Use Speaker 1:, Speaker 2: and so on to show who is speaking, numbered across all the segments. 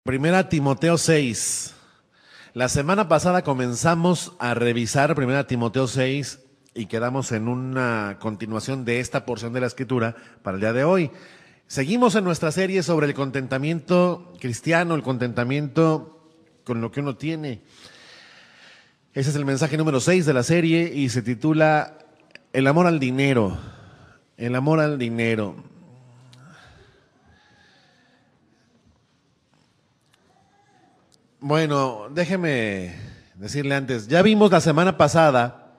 Speaker 1: Primera Timoteo 6. La semana pasada comenzamos a revisar Primera Timoteo 6 y quedamos en una continuación de esta porción de la Escritura para el día de hoy. Seguimos en nuestra serie sobre el contentamiento cristiano, el contentamiento con lo que uno tiene. Ese es el mensaje número 6 de la serie y se titula El amor al dinero. El amor al dinero. Bueno, déjeme decirle antes, ya vimos la semana pasada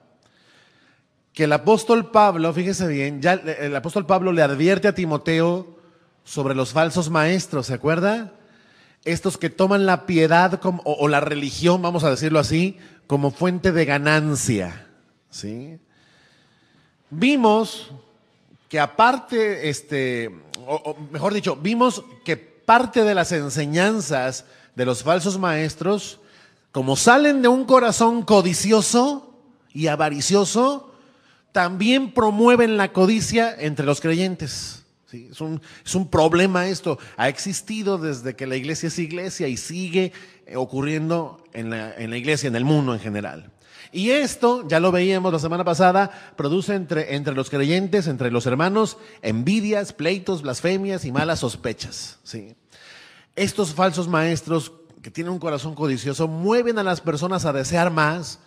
Speaker 1: que el apóstol Pablo, fíjese bien, ya el apóstol Pablo le advierte a Timoteo sobre los falsos maestros, ¿se acuerda? Estos que toman la piedad como, o la religión, vamos a decirlo así, como fuente de ganancia, ¿sí? Vimos que aparte, o mejor dicho, vimos que parte de las enseñanzas de los falsos maestros, como salen de un corazón codicioso y avaricioso, también promueven la codicia entre los creyentes. ¿Sí? Es un problema esto. Ha existido desde que la iglesia es iglesia y sigue ocurriendo en la iglesia, en el mundo en general. Y esto, ya lo veíamos la semana pasada, produce entre los creyentes, entre los hermanos, envidias, pleitos, blasfemias y malas sospechas. ¿Sí? Estos falsos maestros que tienen un corazón codicioso mueven a las personas a desear más,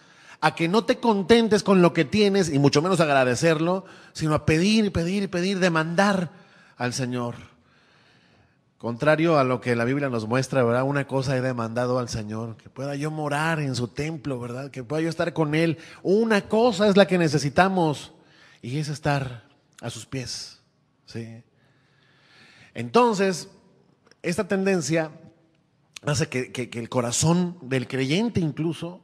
Speaker 1: a que no te contentes con lo que tienes y mucho menos agradecerlo, sino a pedir, pedir, pedir, demandar al Señor. Contrario a lo que la Biblia nos muestra, ¿verdad? Una cosa he demandado al Señor, que pueda yo morar en su templo, ¿verdad? Que pueda yo estar con Él. Una cosa es la que necesitamos y es estar a sus pies, ¿sí? Entonces, esta tendencia hace que el corazón del creyente incluso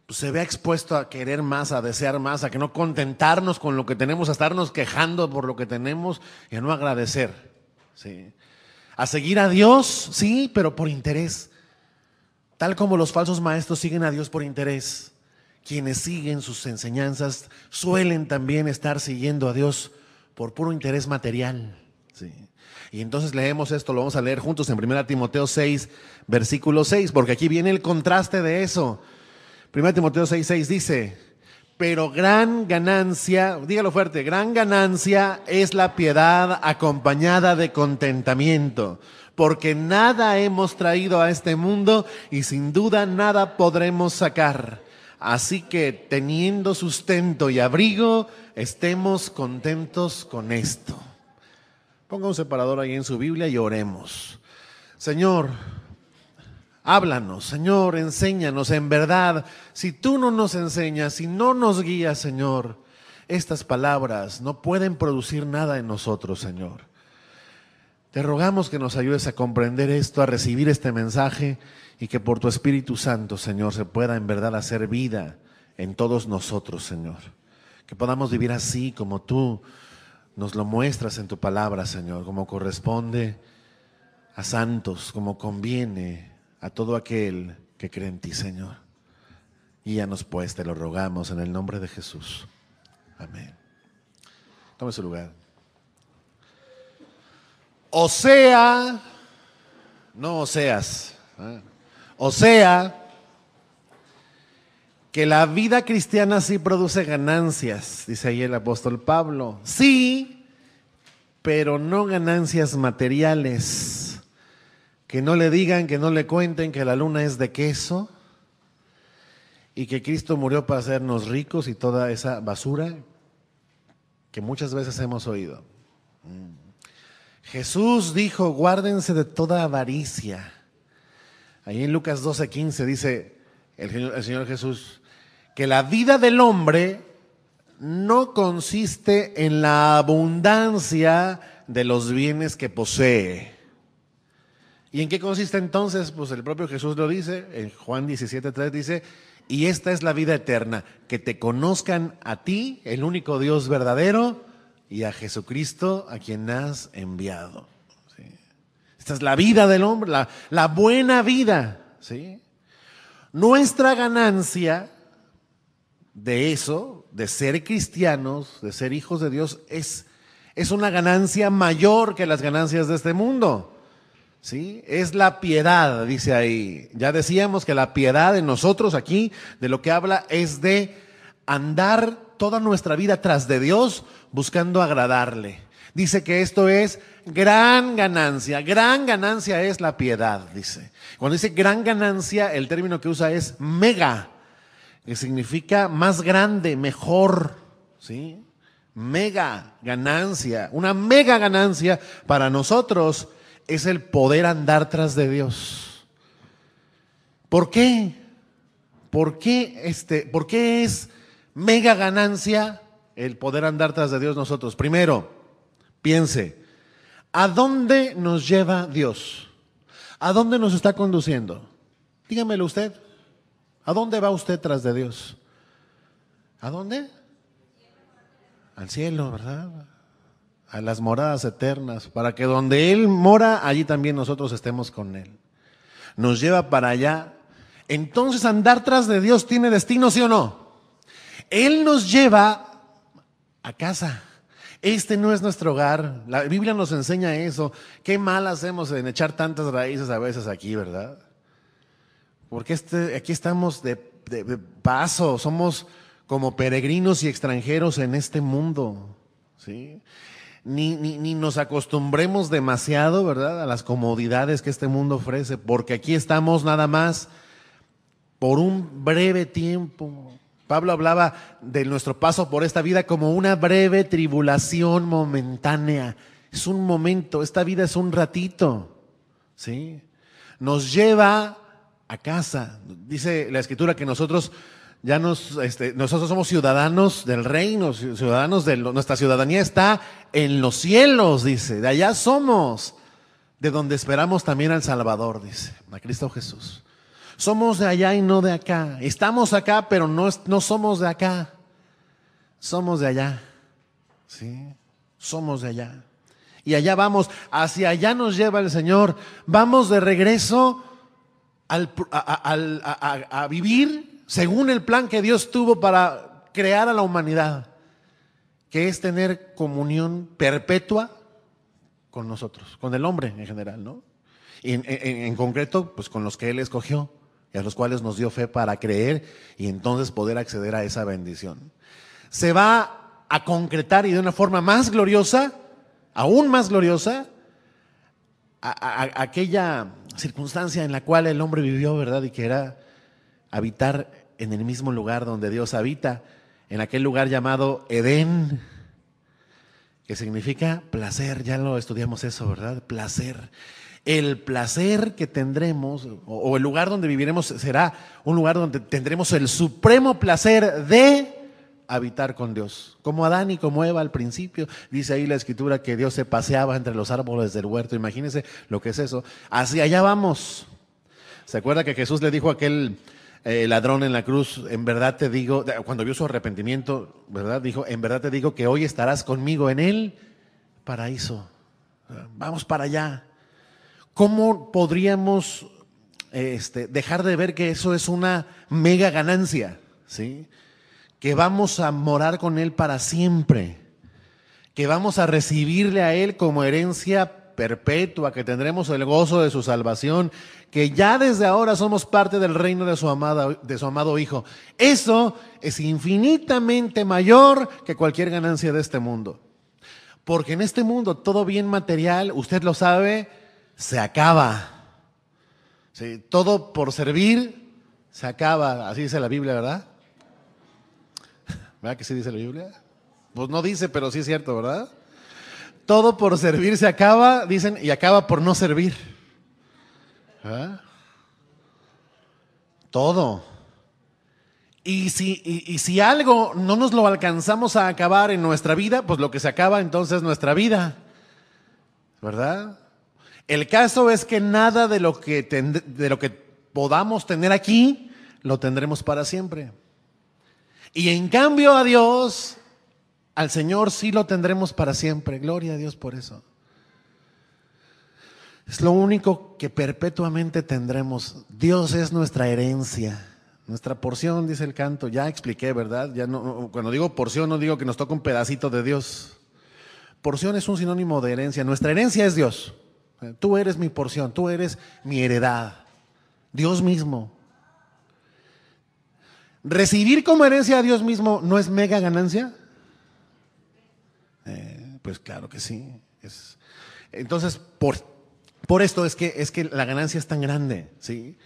Speaker 1: pues, se vea expuesto a querer más, a desear más, a que no contentarnos con lo que tenemos, a estarnos quejando por lo que tenemos y a no agradecer, ¿sí? A seguir a Dios, sí, pero por interés. Tal como los falsos maestros siguen a Dios por interés, quienes siguen sus enseñanzas suelen también estar siguiendo a Dios por puro interés material, ¿sí? Y entonces leemos esto, lo vamos a leer juntos en 1 Timoteo 6, versículo 6, porque aquí viene el contraste de eso. 1 Timoteo 6, 6 dice, pero gran ganancia, dígalo fuerte, gran ganancia es la piedad acompañada de contentamiento, porque nada hemos traído a este mundo y sin duda nada podremos sacar. Así que teniendo sustento y abrigo, estemos contentos con esto. Ponga un separador ahí en su Biblia y oremos. Señor, háblanos, Señor, enséñanos en verdad. Si tú no nos enseñas, si no nos guías, Señor, estas palabras no pueden producir nada en nosotros, Señor. Te rogamos que nos ayudes a comprender esto, a recibir este mensaje y que por tu Espíritu Santo, Señor, se pueda en verdad hacer vida en todos nosotros, Señor. Que podamos vivir así como tú nos lo muestras en tu palabra, Señor, como corresponde a santos, como conviene a todo aquel que cree en ti, Señor. Guíanos pues, te lo rogamos en el nombre de Jesús. Amén. Tome su lugar. O sea, no Oseas, o sea, que la vida cristiana sí produce ganancias, dice ahí el apóstol Pablo. Sí, pero no ganancias materiales. Que no le digan, que no le cuenten que la luna es de queso y que Cristo murió para hacernos ricos y toda esa basura que muchas veces hemos oído. Jesús dijo, guárdense de toda avaricia. Ahí en Lucas 12:15 dice el Señor Jesús que la vida del hombre no consiste en la abundancia de los bienes que posee. ¿Y en qué consiste entonces? Pues el propio Jesús lo dice, en Juan 17:3 dice, y esta es la vida eterna, que te conozcan a ti, el único Dios verdadero, y a Jesucristo a quien has enviado. ¿Sí? Esta es la vida del hombre, la buena vida, ¿sí? Nuestra ganancia de eso, de ser cristianos, de ser hijos de Dios, es una ganancia mayor que las ganancias de este mundo. ¿sí? Es la piedad, dice ahí. Ya decíamos que la piedad en nosotros aquí, de lo que habla, es de andar toda nuestra vida tras de Dios, buscando agradarle. Dice que esto es gran ganancia es la piedad, dice. Cuando dice gran ganancia, el término que usa es mega, que significa más grande, mejor, ¿sí? Mega ganancia, una mega ganancia para nosotros es el poder andar tras de Dios. ¿Por qué? ¿Por qué es mega ganancia el poder andar tras de Dios nosotros? Primero, piense, ¿a dónde nos lleva Dios? ¿A dónde nos está conduciendo? Dígamelo usted. ¿A dónde va usted tras de Dios? ¿A dónde? Al cielo, ¿verdad? A las moradas eternas, para que donde Él mora, allí también nosotros estemos con Él. Nos lleva para allá. Entonces, andar tras de Dios tiene destino, ¿sí o no? Él nos lleva a casa. Este no es nuestro hogar. La Biblia nos enseña eso. Qué mal hacemos en echar tantas raíces a veces aquí, ¿verdad? Porque aquí estamos de paso, somos como peregrinos y extranjeros en este mundo, ¿sí? Ni nos acostumbremos demasiado, ¿verdad?, a las comodidades que este mundo ofrece, porque aquí estamos nada más por un breve tiempo. Pablo hablaba de nuestro paso por esta vida como una breve tribulación momentánea. Es un momento, esta vida es un ratito, ¿sí? Nos lleva a casa. Dice la Escritura que nosotros nosotros somos ciudadanos del reino, ciudadanos nuestra ciudadanía está en los cielos, dice. De allá somos, de donde esperamos también al Salvador, dice, a Cristo Jesús. Somos de allá y no de acá. Estamos acá, pero no somos de acá. Somos de allá, ¿sí? Somos de allá. Y allá vamos, hacia allá nos lleva el Señor. Vamos de regreso a vivir según el plan que Dios tuvo para crear a la humanidad, que es tener comunión perpetua con nosotros, con el hombre en general, ¿no? Y en concreto, pues con los que Él escogió y a los cuales nos dio fe para creer y entonces poder acceder a esa bendición. Se va a concretar y de una forma más gloriosa, aún más gloriosa, aquella circunstancia en la cual el hombre vivió, ¿verdad? Y que era habitar en el mismo lugar donde Dios habita, en aquel lugar llamado Edén, que significa placer. Ya lo estudiamos eso, ¿verdad? Placer. El placer que tendremos, o el lugar donde viviremos, será un lugar donde tendremos el supremo placer de habitar con Dios. Como Adán y como Eva al principio, dice ahí la Escritura que Dios se paseaba entre los árboles del huerto. Imagínense lo que es eso. Hacia allá vamos. ¿Se acuerda que Jesús le dijo a aquel ladrón en la cruz, en verdad te digo, cuando vio su arrepentimiento, ¿verdad? Dijo, en verdad te digo que hoy estarás conmigo en el paraíso. Vamos para allá. ¿Cómo podríamos dejar de ver que eso es una mega ganancia? ¿Sí? Que vamos a morar con Él para siempre, que vamos a recibirle a Él como herencia perpetua, que tendremos el gozo de su salvación, que ya desde ahora somos parte del reino de su amado Hijo. Eso es infinitamente mayor que cualquier ganancia de este mundo. Porque en este mundo todo bien material, usted lo sabe, se acaba. Sí, todo por servir se acaba. Así dice la Biblia, ¿verdad? ¿Verdad que sí dice la Biblia? Pues no dice, pero sí es cierto, ¿verdad? Todo por servir se acaba, dicen, y acaba por no servir. ¿Verdad? Todo. Y si algo no nos lo alcanzamos a acabar en nuestra vida, pues lo que se acaba entonces es nuestra vida. ¿Verdad? El caso es que nada de lo que podamos tener aquí, lo tendremos para siempre. Y en cambio a Dios, al Señor sí lo tendremos para siempre. Gloria a Dios por eso. Es lo único que perpetuamente tendremos. Dios es nuestra herencia, nuestra porción, dice el canto. Ya expliqué, ¿verdad? Ya no, cuando digo porción no digo que nos toca un pedacito de Dios. Porción es un sinónimo de herencia. Nuestra herencia es Dios. Tú eres mi porción, tú eres mi heredad. Dios mismo. ¿Recibir como herencia a Dios mismo no es mega ganancia? Pues claro que sí. Entonces, por esto es que la ganancia es tan grande, ¿sí?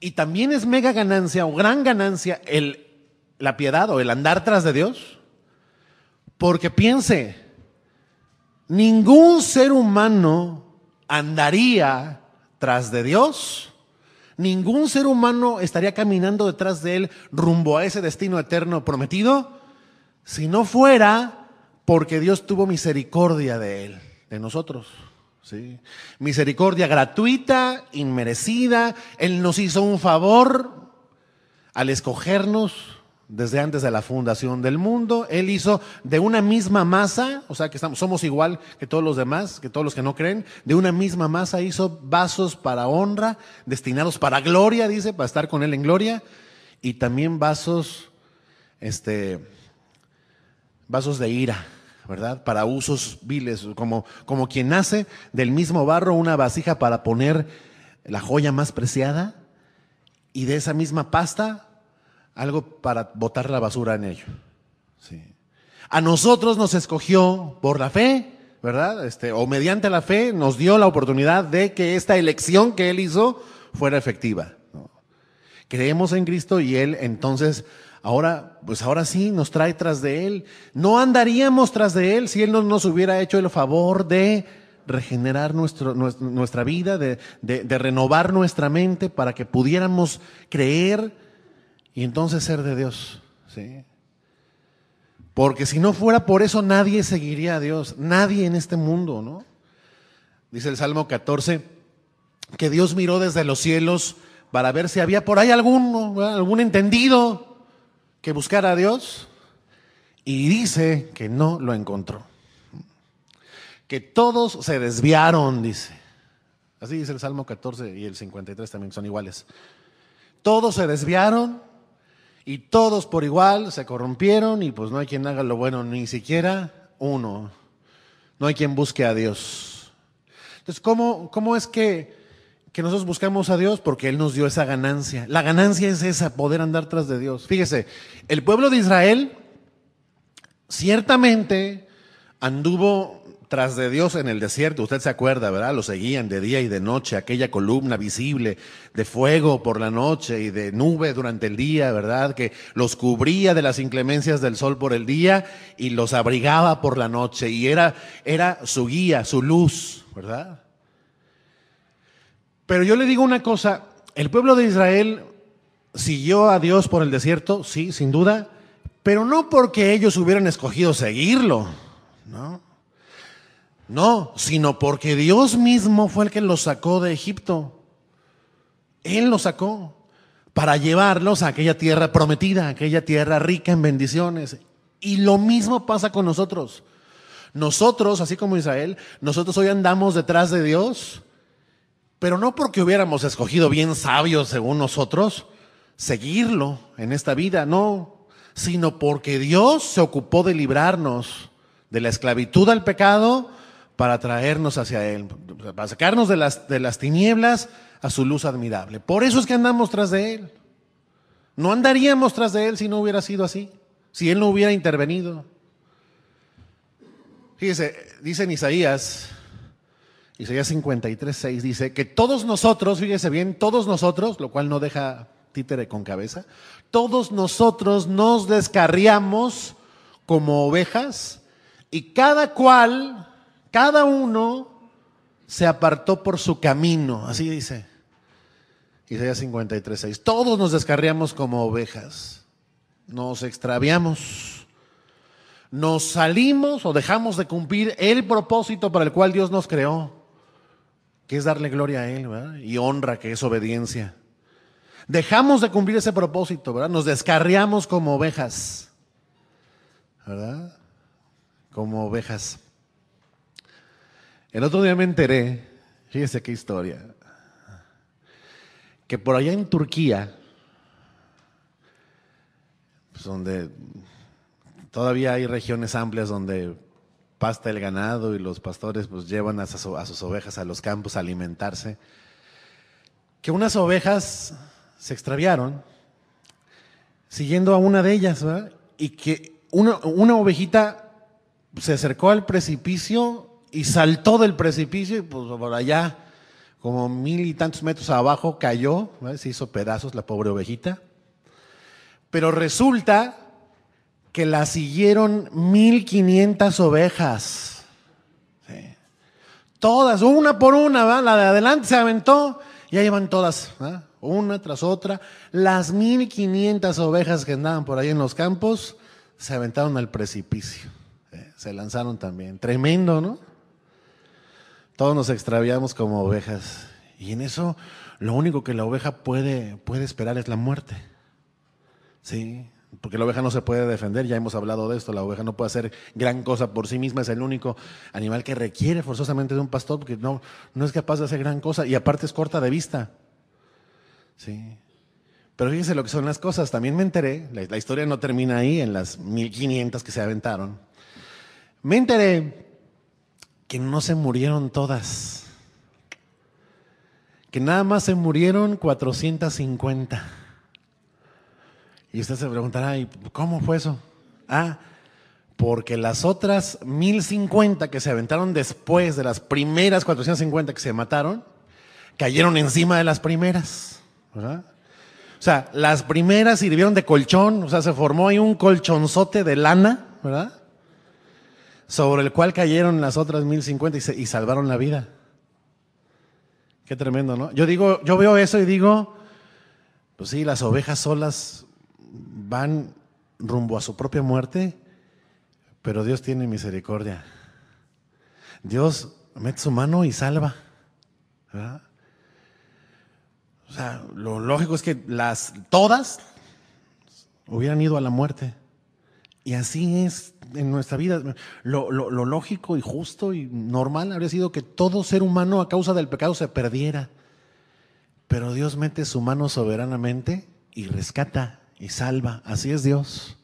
Speaker 1: Y también es mega ganancia o gran ganancia la piedad o el andar tras de Dios. Porque piense, ningún ser humano andaría tras de Dios. Ningún ser humano estaría caminando detrás de Él rumbo a ese destino eterno prometido si no fuera porque Dios tuvo misericordia de Él, de nosotros. ¿Sí? Misericordia gratuita, inmerecida. Él nos hizo un favor al escogernos desde antes de la fundación del mundo. Él hizo de una misma masa, o sea que somos igual que todos los demás, que todos los que no creen, de una misma masa hizo vasos para honra, destinados para gloria, dice, para estar con Él en gloria, y también vasos de ira, ¿verdad? Para usos viles, como quien hace del mismo barro una vasija para poner la joya más preciada, y de esa misma pasta algo para botar la basura en ello. Sí. A nosotros nos escogió por la fe, ¿verdad? O mediante la fe nos dio la oportunidad de que esta elección que Él hizo fuera efectiva, ¿no? Creemos en Cristo y Él entonces ahora sí nos trae tras de Él. No andaríamos tras de Él si Él no nos hubiera hecho el favor de regenerar nuestra vida, de renovar nuestra mente para que pudiéramos creer y entonces ser de Dios, ¿sí? Porque si no fuera por eso, nadie seguiría a Dios, nadie en este mundo, ¿no? Dice el Salmo 14, que Dios miró desde los cielos para ver si había por ahí algún entendido que buscara a Dios, y dice que no lo encontró. Que todos se desviaron, dice. Así dice el Salmo 14 y el 53 también son iguales. Todos se desviaron y todos por igual se corrompieron y pues no hay quien haga lo bueno, ni siquiera uno. No hay quien busque a Dios. Entonces, ¿cómo es que nosotros buscamos a Dios? Porque Él nos dio esa ganancia. La ganancia es esa, poder andar tras de Dios. Fíjese, el pueblo de Israel ciertamente anduvo tras de Dios en el desierto. Usted se acuerda, ¿verdad? Lo seguían de día y de noche, aquella columna visible de fuego por la noche y de nube durante el día, ¿verdad? Que los cubría de las inclemencias del sol por el día y los abrigaba por la noche, y era su guía, su luz, ¿verdad? Pero yo le digo una cosa, el pueblo de Israel siguió a Dios por el desierto, sí, sin duda, pero no porque ellos hubieran escogido seguirlo, ¿no? No, sino porque Dios mismo fue el que los sacó de Egipto. Él los sacó para llevarlos a aquella tierra prometida, aquella tierra rica en bendiciones. Y lo mismo pasa con nosotros. Nosotros, así como Israel, nosotros hoy andamos detrás de Dios, pero no porque hubiéramos escogido bien sabios según nosotros seguirlo en esta vida, no, sino porque Dios se ocupó de librarnos de la esclavitud al pecado para traernos hacia Él, para sacarnos de las tinieblas a su luz admirable. Por eso es que andamos tras de Él. No andaríamos tras de Él si no hubiera sido así, si Él no hubiera intervenido. Fíjese, dice en Isaías 53:6, dice que todos nosotros, fíjese bien, todos nosotros, lo cual no deja títere con cabeza, todos nosotros nos descarriamos como ovejas y cada uno se apartó por su camino, así dice Isaías 53:6. Todos nos descarriamos como ovejas, nos extraviamos, nos salimos o dejamos de cumplir el propósito para el cual Dios nos creó, que es darle gloria a Él, ¿verdad? Y honra, que es obediencia. Dejamos de cumplir ese propósito, ¿verdad? Nos descarriamos como ovejas, ¿verdad? Como ovejas. El otro día me enteré, fíjese qué historia, que por allá en Turquía, pues donde todavía hay regiones amplias donde pasta el ganado y los pastores pues llevan a sus ovejas a los campos a alimentarse, que unas ovejas se extraviaron siguiendo a una de ellas, ¿verdad? Y que una ovejita se acercó al precipicio y saltó del precipicio y pues por allá, como 1000 y tantos metros abajo, cayó, ¿verdad? Se hizo pedazos la pobre ovejita. Pero resulta que la siguieron 1500 ovejas. Sí. Todas, una por una, ¿verdad? La de adelante se aventó y ahí van todas, ¿verdad? Una tras otra. Las 1500 ovejas que andaban por ahí en los campos se aventaron al precipicio. Se lanzaron también. Tremendo, ¿no? Todos nos extraviamos como ovejas. Y en eso, lo único que la oveja puede esperar es la muerte. Sí, porque la oveja no se puede defender, ya hemos hablado de esto, la oveja no puede hacer gran cosa por sí misma, es el único animal que requiere forzosamente de un pastor, porque no es capaz de hacer gran cosa y aparte es corta de vista. Sí. Pero fíjense lo que son las cosas, también me enteré, la historia no termina ahí en las 1500 que se aventaron. Me enteré que no se murieron todas, que nada más se murieron 450. Y usted se preguntará, ¿y cómo fue eso? Porque las otras 1050 que se aventaron después de las primeras 450 que se mataron, cayeron encima de las primeras, ¿verdad? O sea, las primeras sirvieron de colchón, o sea, se formó ahí un colchonzote de lana, ¿verdad? Sobre el cual cayeron las otras 1050 y salvaron la vida. Qué tremendo, ¿no? Yo veo eso y digo, pues sí, las ovejas solas van rumbo a su propia muerte, pero Dios tiene misericordia. Dios mete su mano y salva, ¿verdad? O sea, lo lógico es que todas hubieran ido a la muerte. Y así es en nuestra vida. Lo lógico y justo y normal habría sido que todo ser humano a causa del pecado se perdiera. Pero Dios mete su mano soberanamente y rescata y salva. Así es Dios,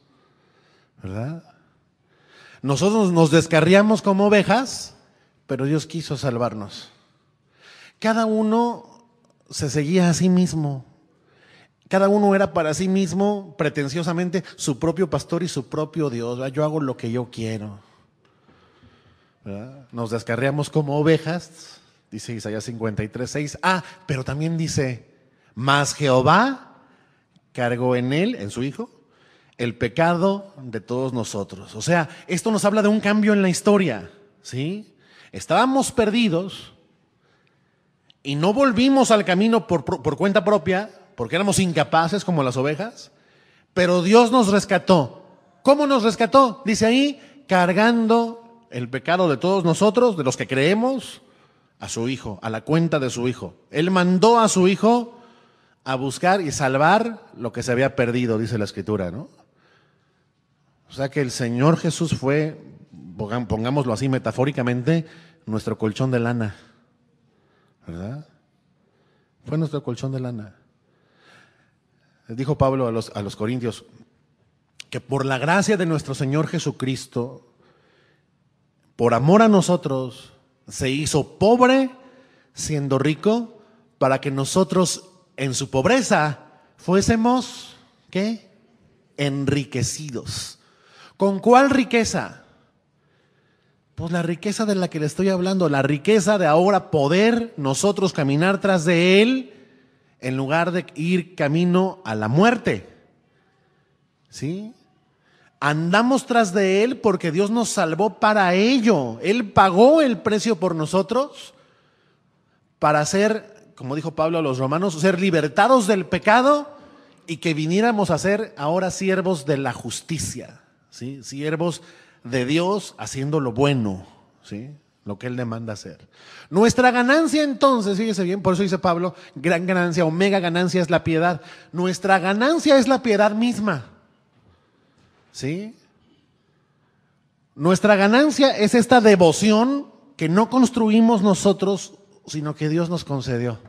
Speaker 1: ¿verdad? Nosotros nos descarriamos como ovejas, pero Dios quiso salvarnos. Cada uno se seguía a sí mismo. Cada uno era para sí mismo, pretenciosamente, su propio pastor y su propio Dios. ¿Verdad? Yo hago lo que yo quiero, ¿verdad? Nos descarriamos como ovejas, dice Isaías 53:6. Pero también dice, mas Jehová cargó en él, en su Hijo, el pecado de todos nosotros. O sea, esto nos habla de un cambio en la historia, ¿sí? Estábamos perdidos y no volvimos al camino por cuenta propia, porque éramos incapaces como las ovejas, pero Dios nos rescató. ¿Cómo nos rescató? Dice ahí, cargando el pecado de todos nosotros, de los que creemos, a su Hijo, a la cuenta de su Hijo. Él mandó a su Hijo a buscar y salvar lo que se había perdido, dice la Escritura, ¿no? O sea que el Señor Jesús fue, pongámoslo así metafóricamente, nuestro colchón de lana, ¿verdad? Fue nuestro colchón de lana. Dijo Pablo a los Corintios que por la gracia de nuestro Señor Jesucristo, por amor a nosotros, se hizo pobre siendo rico para que nosotros en su pobreza fuésemos, ¿qué? Enriquecidos. ¿Con cuál riqueza? Pues la riqueza de la que le estoy hablando, la riqueza de ahora poder nosotros caminar tras de Él en lugar de ir camino a la muerte. ¿Sí? Andamos tras de Él porque Dios nos salvó para ello. Él pagó el precio por nosotros para ser, como dijo Pablo a los romanos, ser libertados del pecado y que viniéramos a ser ahora siervos de la justicia, ¿sí? Siervos de Dios haciendo lo bueno, ¿sí? Lo que Él demanda hacer. Nuestra ganancia entonces, fíjese bien, por eso dice Pablo, gran ganancia o mega ganancia es la piedad. Nuestra ganancia es la piedad misma, ¿sí? Nuestra ganancia es esta devoción que no construimos nosotros, sino que Dios nos concedió,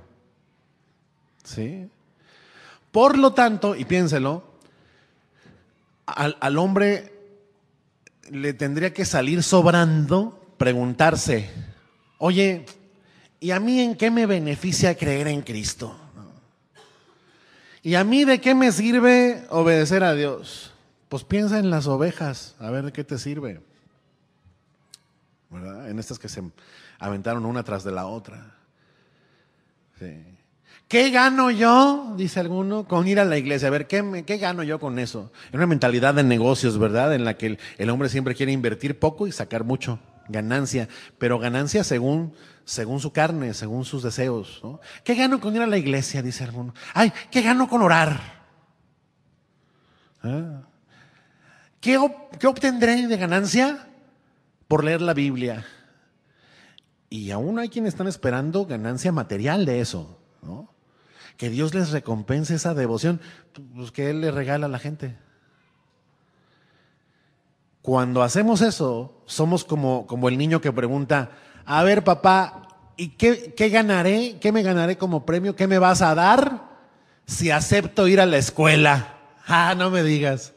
Speaker 1: ¿sí? Por lo tanto, y piénselo, al hombre le tendría que salir sobrando preguntarse, oye, ¿y a mí en qué me beneficia creer en Cristo? ¿Y a mí de qué me sirve obedecer a Dios? Pues piensa en las ovejas, a ver de qué te sirve, ¿verdad? En estas que se aventaron una tras de la otra. Sí. ¿Qué gano yo? Dice alguno, con ir a la iglesia. A ver, ¿qué gano yo con eso? Es una mentalidad de negocios, ¿verdad? En la que el hombre siempre quiere invertir poco y sacar mucho, ganancia, pero ganancia según su carne, según sus deseos, ¿no? ¿Qué gano con ir a la iglesia? Dice alguno. Ay, ¿qué gano con orar? ¿Ah? ¿Qué obtendré de ganancia por leer la Biblia? Y aún hay quienes están esperando ganancia material de eso, ¿no? Que Dios les recompense esa devoción, pues que Él le regala a la gente. Cuando hacemos eso, somos como el niño que pregunta, a ver papá, ¿y qué ganaré? ¿Qué me ganaré como premio? ¿Qué me vas a dar si acepto ir a la escuela? Ah, no me digas.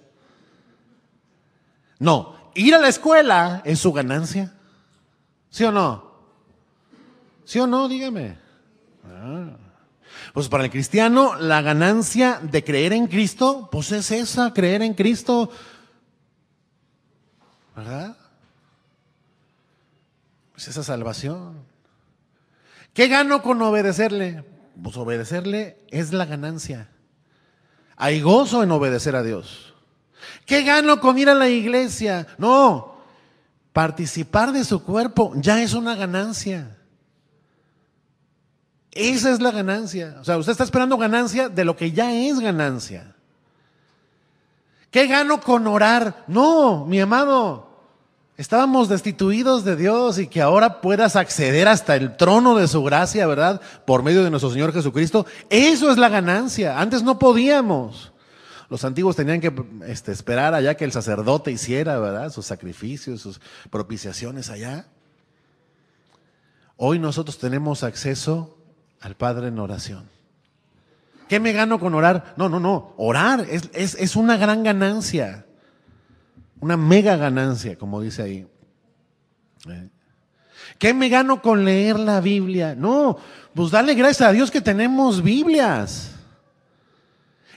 Speaker 1: No, ir a la escuela es su ganancia. ¿Sí o no? ¿Sí o no? Dígame. Pues para el cristiano, la ganancia de creer en Cristo, pues es esa, creer en Cristo. ¿Verdad? Pues esa salvación. ¿Qué gano con obedecerle? Pues obedecerle es la ganancia. Hay gozo en obedecer a Dios. ¿Qué gano con ir a la iglesia? No, participar de su cuerpo ya es una ganancia. Esa es la ganancia. O sea, usted está esperando ganancia de lo que ya es ganancia. ¿Qué gano con orar? No, mi amado, estábamos destituidos de Dios y que ahora puedas acceder hasta el trono de su gracia, ¿verdad? Por medio de nuestro Señor Jesucristo. Eso es la ganancia. Antes no podíamos. Los antiguos tenían que esperar allá que el sacerdote hiciera, ¿verdad? Sus sacrificios, sus propiciaciones allá. Hoy nosotros tenemos acceso al Padre en oración. ¿Qué me gano con orar? No. Orar es una gran ganancia. Una mega ganancia, como dice ahí. ¿Qué me gano con leer la Biblia? No, pues dale gracias a Dios que tenemos Biblias.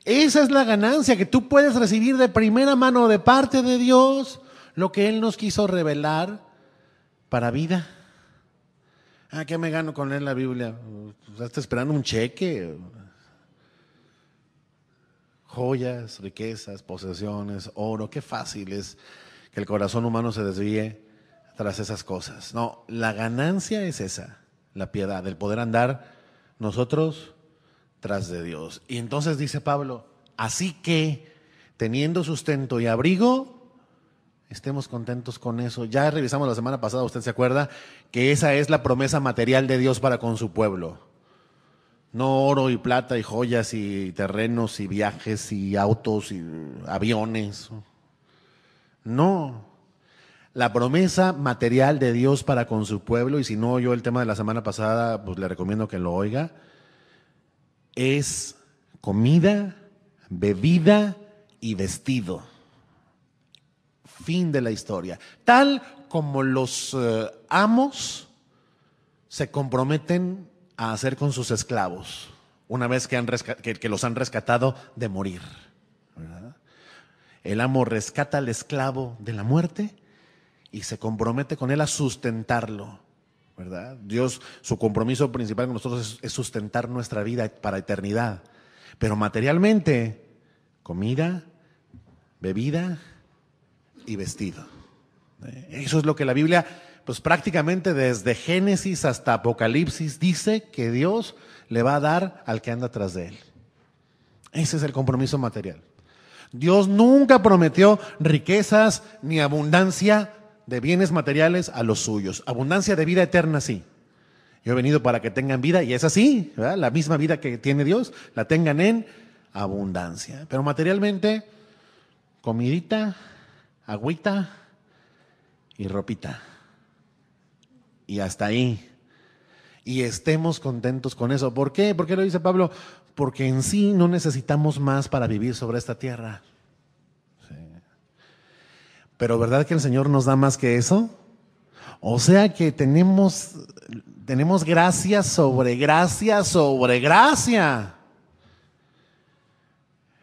Speaker 1: Esa es la ganancia, que tú puedes recibir de primera mano de parte de Dios lo que Él nos quiso revelar para vida. ¿Qué me gano con leer la Biblia? ¿Estás esperando un cheque? Joyas, riquezas, posesiones, oro. Qué fácil es que el corazón humano se desvíe tras esas cosas. No, la ganancia es esa, la piedad, el poder andar nosotros tras de Dios. Y entonces dice Pablo, así que teniendo sustento y abrigo, estemos contentos con eso. Ya revisamos la semana pasada, usted se acuerda, que esa es la promesa material de Dios para con su pueblo. No oro y plata y joyas y terrenos y viajes y autos y aviones. No. La promesa material de Dios para con su pueblo, y si no oyó el tema de la semana pasada, pues le recomiendo que lo oiga, es comida, bebida y vestido. Fin de la historia. Tal como los amos se comprometen a hacer con sus esclavos una vez que los han rescatado de morir, ¿verdad? El amo rescata al esclavo de la muerte y se compromete con él a sustentarlo, ¿verdad? Dios, su compromiso principal con nosotros es sustentar nuestra vida para eternidad. Pero materialmente, comida, bebida y vestido. Eso es lo que la Biblia, pues prácticamente desde Génesis hasta Apocalipsis, dice que Dios le va a dar al que anda tras de él. Ese es el compromiso material. Dios nunca prometió riquezas ni abundancia de bienes materiales a los suyos. Abundancia de vida eterna, sí. Yo he venido para que tengan vida, y es así, ¿verdad? La misma vida que tiene Dios, la tengan en abundancia. Pero materialmente, comidita, agüita y ropita. Y hasta ahí. Y estemos contentos con eso. ¿Por qué? ¿Por qué lo dice Pablo? Porque en sí no necesitamos más para vivir sobre esta tierra. Sí. Pero ¿verdad que el Señor nos da más que eso? O sea que tenemos gracia sobre gracia sobre gracia.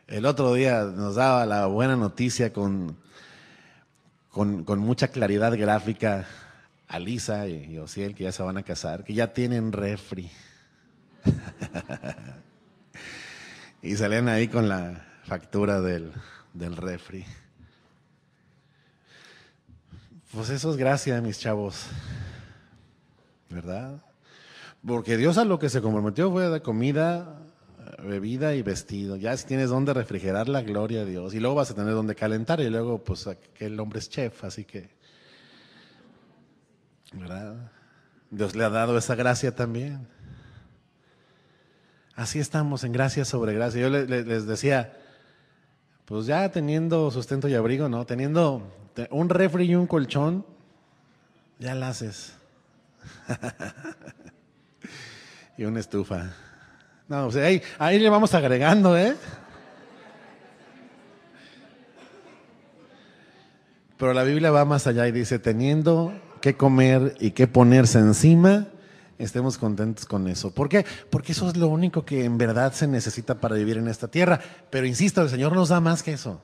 Speaker 1: El otro día nos daba la buena noticia con mucha claridad gráfica a Lisa y Osiel, que ya se van a casar, que ya tienen refri. Y salían ahí con la factura del refri. Pues eso es gracia, mis chavos, ¿verdad? Porque Dios a lo que se comprometió fue de comida, bebida y vestido. Ya si tienes donde refrigerar, la gloria a Dios. Y luego vas a tener donde calentar. Y luego, pues, aquel hombre es chef, así que, ¿verdad? Dios le ha dado esa gracia también. Así estamos en gracia sobre gracia. Yo les decía, pues ya teniendo sustento y abrigo, ¿no? Teniendo un refri y un colchón, ya la haces. Y una estufa. No, o sea, ahí le vamos agregando, ¿eh? Pero la Biblia va más allá y dice, teniendo que comer y que ponerse encima, estemos contentos con eso. ¿Por qué? Porque eso es lo único que en verdad se necesita para vivir en esta tierra. Pero insisto, el Señor nos da más que eso.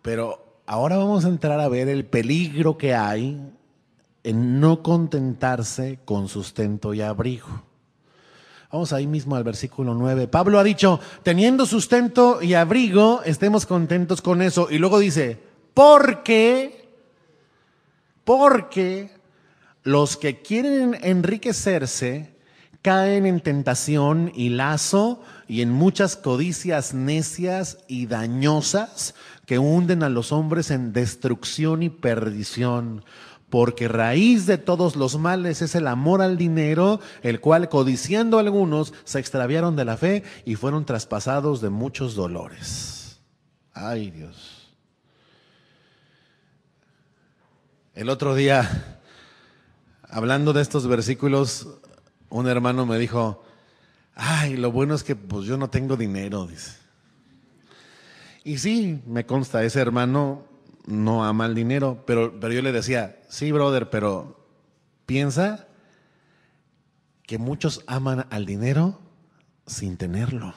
Speaker 1: Pero ahora vamos a entrar a ver el peligro que hay en no contentarse con sustento y abrigo. Vamos ahí mismo al versículo 9. Pablo ha dicho, teniendo sustento y abrigo, estemos contentos con eso. Y luego dice, porque los que quieren enriquecerse caen en tentación y lazo y en muchas codicias necias y dañosas que hunden a los hombres en destrucción y perdición. Porque raíz de todos los males es el amor al dinero, el cual codiciando algunos se extraviaron de la fe y fueron traspasados de muchos dolores. Ay, Dios. El otro día, hablando de estos versículos, un hermano me dijo, ay, lo bueno es que pues yo no tengo dinero, dice. Y sí, me consta, ese hermano no ama el dinero, pero yo le decía, sí, brother, pero piensa que muchos aman al dinero sin tenerlo.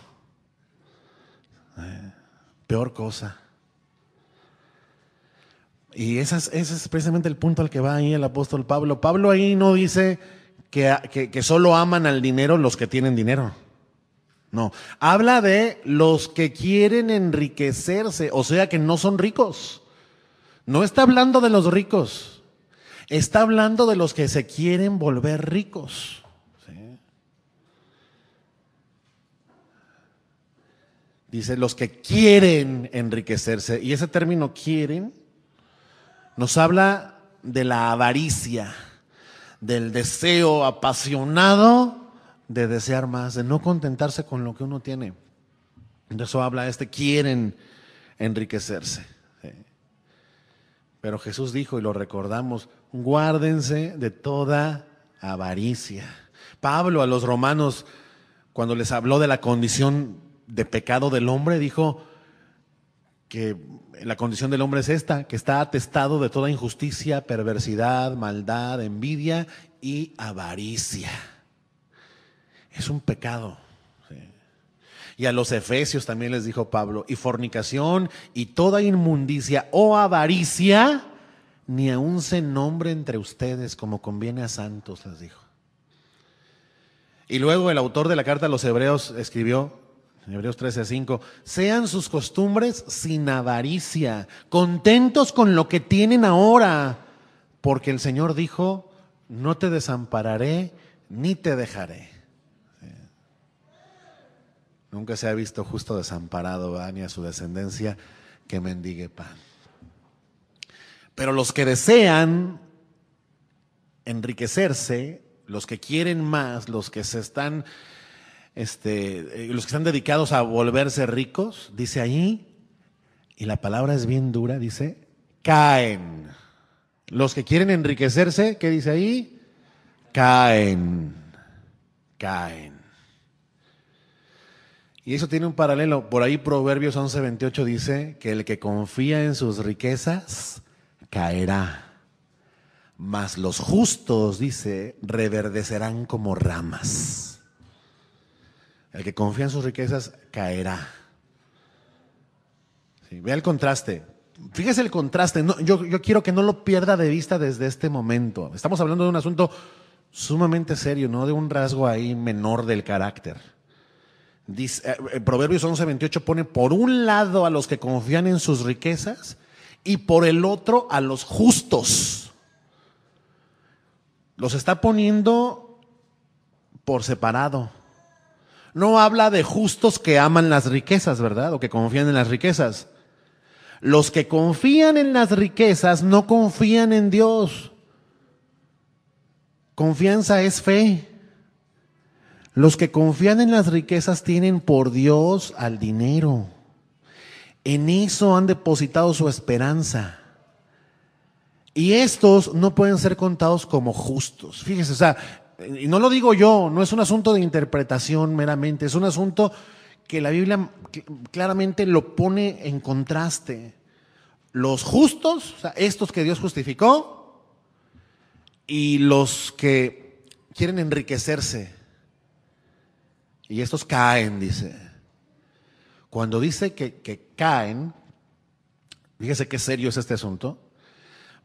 Speaker 1: Peor cosa. Y ese es precisamente el punto al que va ahí el apóstol Pablo. Pablo ahí no dice que solo aman al dinero los que tienen dinero. No, habla de los que quieren enriquecerse, o sea que no son ricos. No está hablando de los ricos, está hablando de los que se quieren volver ricos. ¿Sí? Dice los que quieren enriquecerse, y ese término quieren nos habla de la avaricia, del deseo apasionado de desear más, de no contentarse con lo que uno tiene. De eso habla quieren enriquecerse. ¿Sí? Pero Jesús dijo, y lo recordamos, guárdense de toda avaricia. Pablo a los romanos, cuando les habló de la condición de pecado del hombre, dijo que la condición del hombre es esta, que está atestado de toda injusticia, perversidad, maldad, envidia y avaricia. Es un pecado. ¿Sí? Y a los efesios también les dijo Pablo, y fornicación y toda inmundicia o avaricia, ni aun se nombre entre ustedes como conviene a santos, les dijo. Y luego el autor de la carta a los hebreos escribió, en Hebreos 13:5, sean sus costumbres sin avaricia, contentos con lo que tienen ahora, porque el Señor dijo, no te desampararé ni te dejaré. Nunca se ha visto justo desamparado, ¿verdad? Ni a su descendencia que mendigue pan. Pero los que desean enriquecerse, los que quieren más, los que están dedicados a volverse ricos, dice ahí, y la palabra es bien dura, dice, caen. Los que quieren enriquecerse, ¿qué dice ahí? Caen. Y eso tiene un paralelo. Por ahí Proverbios 11:28 dice que el que confía en sus riquezas caerá. Mas los justos, dice, reverdecerán como ramas. El que confía en sus riquezas caerá. Sí, vea el contraste. Fíjese el contraste. No, yo quiero que no lo pierda de vista desde este momento. Estamos hablando de un asunto sumamente serio, no de un rasgo ahí menor del carácter. Dice, Proverbios 11:28 pone por un lado a los que confían en sus riquezas y por el otro a los justos. Los está poniendo por separado. No habla de justos que aman las riquezas, ¿verdad? O que confían en las riquezas. Los que confían en las riquezas no confían en Dios. Confianza es fe. Los que confían en las riquezas tienen por Dios al dinero. En eso han depositado su esperanza. Y estos no pueden ser contados como justos. Fíjese, o sea, y no lo digo yo, no es un asunto de interpretación meramente, es un asunto que la Biblia claramente lo pone en contraste. Los justos, o sea, estos que Dios justificó, y los que quieren enriquecerse. Y estos caen, dice. Cuando dice que caen, fíjese qué serio es este asunto.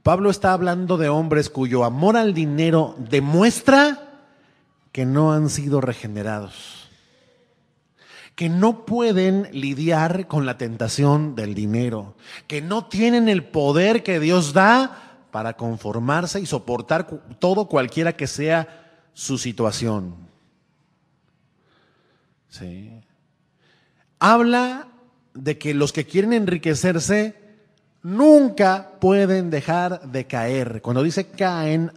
Speaker 1: Pablo está hablando de hombres cuyo amor al dinero demuestra que no han sido regenerados, que no pueden lidiar con la tentación del dinero, que no tienen el poder que Dios da para conformarse y soportar todo cualquiera que sea su situación. Sí. Habla de que los que quieren enriquecerse nunca pueden dejar de caer. Cuando dice caen,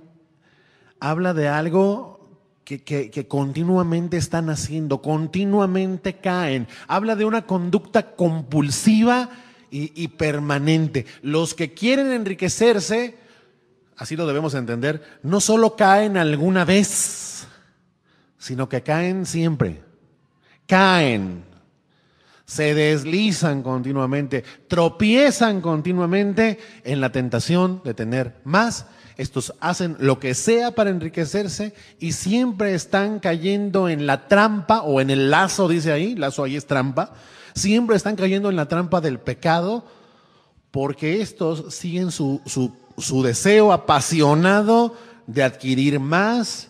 Speaker 1: habla de algo que continuamente están haciendo, continuamente caen. Habla de una conducta compulsiva y permanente. Los que quieren enriquecerse, así lo debemos entender, no solo caen alguna vez, sino que caen siempre. Caen. Se deslizan continuamente, tropiezan continuamente en la tentación de tener más. Estos hacen lo que sea para enriquecerse y siempre están cayendo en la trampa o en el lazo, dice ahí, lazo ahí es trampa. Siempre están cayendo en la trampa del pecado porque estos siguen su deseo apasionado de adquirir más,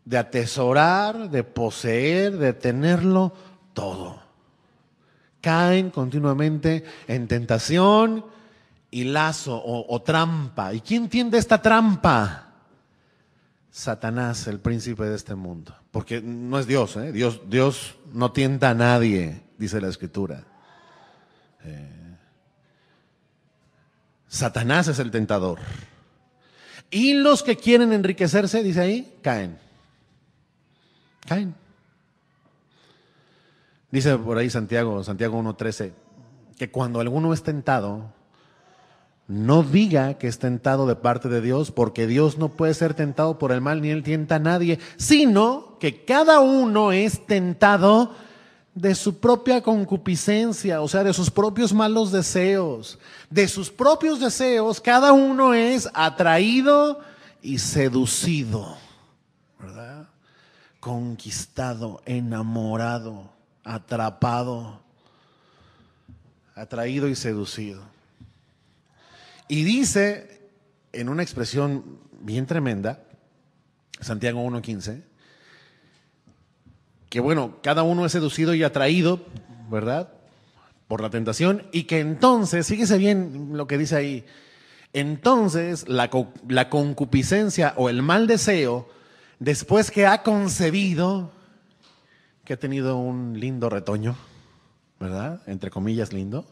Speaker 1: de atesorar, de poseer, de tenerlo todo. Caen continuamente en tentación y lazo o trampa. ¿Y quién tiende esta trampa? Satanás, el príncipe de este mundo. Porque no es Dios, ¿eh? Dios no tienta a nadie, dice la Escritura. Satanás es el tentador. Y los que quieren enriquecerse, dice ahí, caen. Caen. Dice por ahí Santiago 1:13, que cuando alguno es tentado, no diga que es tentado de parte de Dios, porque Dios no puede ser tentado por el mal, ni Él tienta a nadie, sino que cada uno es tentado de su propia concupiscencia, o sea, de sus propios malos deseos. De sus propios deseos, cada uno es atraído y seducido, ¿verdad? Conquistado, enamorado, atrapado, atraído y seducido. Y dice, en una expresión bien tremenda, Santiago 1:15, que bueno, cada uno es seducido y atraído, ¿verdad?, por la tentación, y que entonces, fíjese bien lo que dice ahí, entonces la concupiscencia o el mal deseo, después que ha concebido, que ha tenido un lindo retoño, ¿verdad?, entre comillas lindo,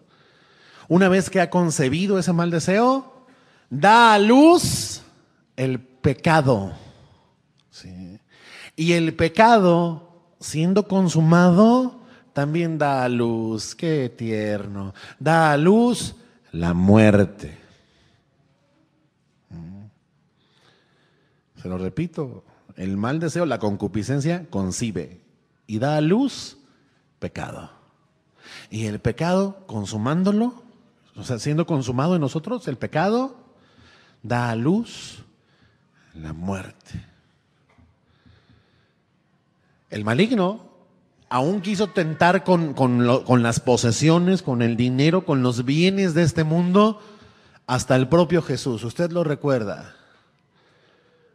Speaker 1: una vez que ha concebido ese mal deseo, da a luz el pecado. ¿Sí? Y el pecado, siendo consumado, también da a luz, qué tierno, da a luz la muerte. Se lo repito, el mal deseo, la concupiscencia, concibe y da a luz pecado. Y el pecado, consumándolo, o sea, siendo consumado en nosotros, el pecado da a luz la muerte. El maligno aún quiso tentar con las posesiones, con el dinero, con los bienes de este mundo, hasta el propio Jesús. Usted lo recuerda.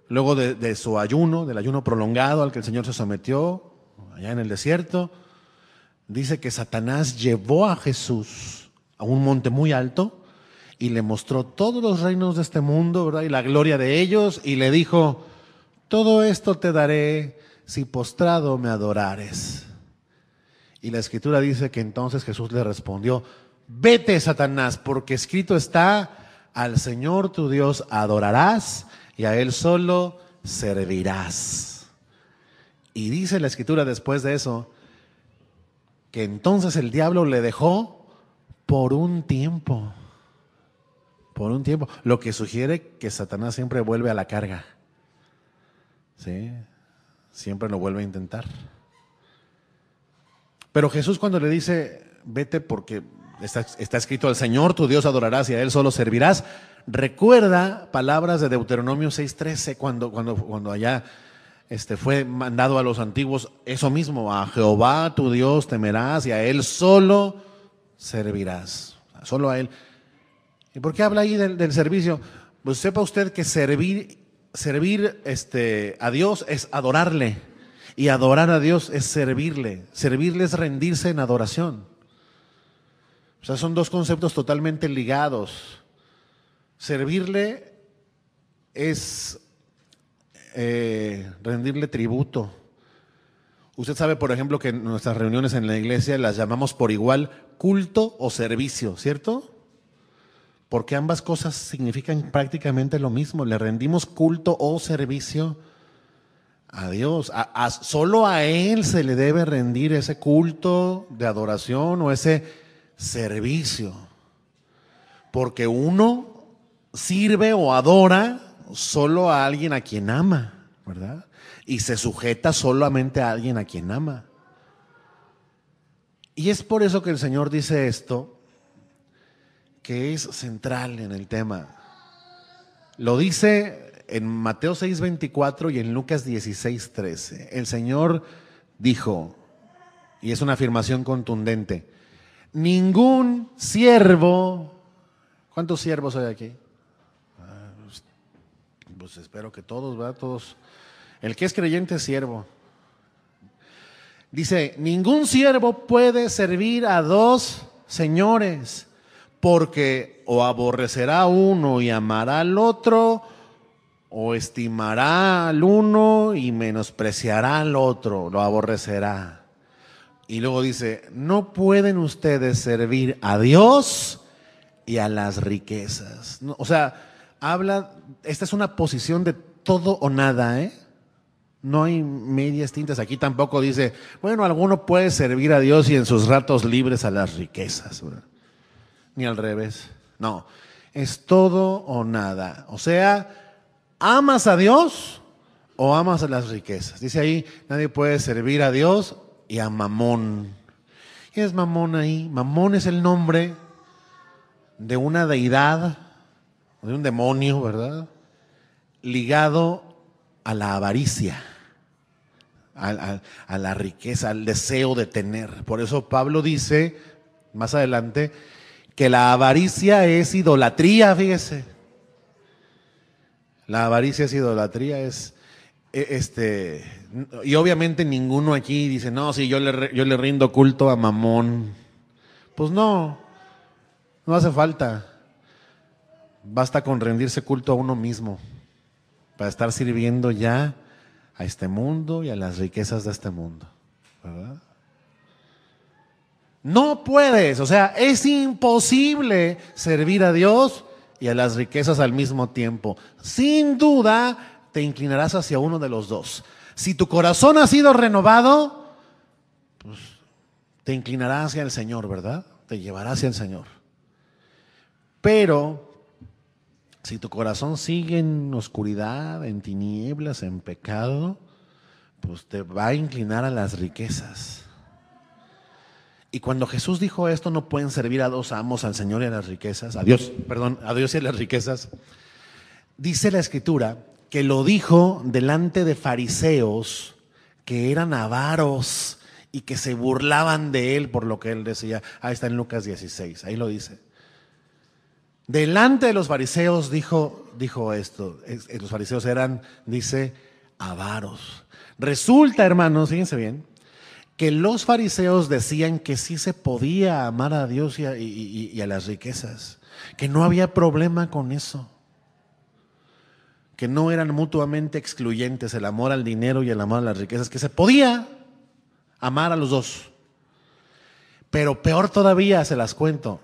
Speaker 1: Luego de su ayuno, del ayuno prolongado al que el Señor se sometió, allá en el desierto, dice que Satanás llevó a Jesús a un monte muy alto y le mostró todos los reinos de este mundo, ¿verdad? Y la gloria de ellos, y le dijo: todo esto te daré si postrado me adorares. Y la Escritura dice que entonces Jesús le respondió: vete, Satanás, porque escrito está: al Señor tu Dios adorarás y a Él solo servirás. Y dice la Escritura después de eso que entonces el diablo le dejó por un tiempo. Por un tiempo. Lo que sugiere que Satanás siempre vuelve a la carga. ¿Sí? Siempre lo vuelve a intentar. Pero Jesús, cuando le dice: vete porque está escrito: al Señor tu Dios adorarás y a Él solo servirás, recuerda palabras de Deuteronomio 6:13, cuando allá fue mandado a los antiguos eso mismo: a Jehová tu Dios temerás y a Él solo servirás. Solo a Él. ¿Y por qué habla ahí del servicio? Pues sepa usted que servir a Dios es adorarle, y adorar a Dios es servirle. Servirle es rendirse en adoración. O sea, son dos conceptos totalmente ligados. Servirle es rendirle tributo. Usted sabe, por ejemplo, que en nuestras reuniones en la iglesia las llamamos por igual culto o servicio, ¿cierto? Porque ambas cosas significan prácticamente lo mismo. Le rendimos culto o servicio a Dios. Solo a Él se le debe rendir ese culto de adoración o ese servicio. Porque uno sirve o adora solo a alguien a quien ama, ¿verdad? Y se sujeta solamente a alguien a quien ama. Y es por eso que el Señor dice esto, que es central en el tema. Lo dice en Mateo 6:24 y en Lucas 16:13. El Señor dijo, y es una afirmación contundente: ningún siervo. ¿Cuántos siervos hay aquí? Pues espero que todos, ¿verdad? Todos. El que es creyente es siervo. Dice: ningún siervo puede servir a dos señores, porque o aborrecerá a uno y amará al otro, o estimará al uno y menospreciará al otro, lo aborrecerá. Y luego dice: no pueden ustedes servir a Dios y a las riquezas. O sea, esta es una posición de todo o nada, ¿eh? No hay medias tintas. Aquí tampoco dice: bueno, alguno puede servir a Dios y en sus ratos libres a las riquezas, ¿verdad? Ni al revés. No, es todo o nada. O sea, ¿amas a Dios o amas a las riquezas? Dice ahí: nadie puede servir a Dios y a Mamón. ¿Qué es Mamón ahí? Mamón es el nombre de una deidad, de un demonio, ¿verdad? Ligado a la avaricia, a la riqueza, al deseo de tener. Por eso Pablo dice más adelante que la avaricia es idolatría, fíjese. La avaricia es idolatría, y obviamente ninguno aquí dice: no, si yo le rindo culto a Mamón. Pues no hace falta. Basta con rendirse culto a uno mismo para estar sirviendo ya a este mundo y a las riquezas de este mundo, ¿verdad? No puedes, o sea, es imposible servir a Dios y a las riquezas al mismo tiempo. Sin duda te inclinarás hacia uno de los dos. Si tu corazón ha sido renovado, pues te inclinarás hacia el Señor, ¿verdad? Te llevará hacia el Señor. Pero si tu corazón sigue en oscuridad, en tinieblas, en pecado, pues te va a inclinar a las riquezas. Y cuando Jesús dijo esto, no pueden servir a dos amos, al Señor y a las riquezas, a Dios y a las riquezas. Dice la Escritura que lo dijo delante de fariseos que eran avaros y que se burlaban de él por lo que él decía. Ahí está en Lucas 16, ahí lo dice. Delante de los fariseos dijo esto. Los fariseos eran, dice, avaros. Resulta, hermanos, fíjense bien, que los fariseos decían que sí se podía amar a Dios y a las riquezas, que no había problema con eso, que no eran mutuamente excluyentes el amor al dinero y el amor a las riquezas, que se podía amar a los dos. Pero peor todavía, se las cuento,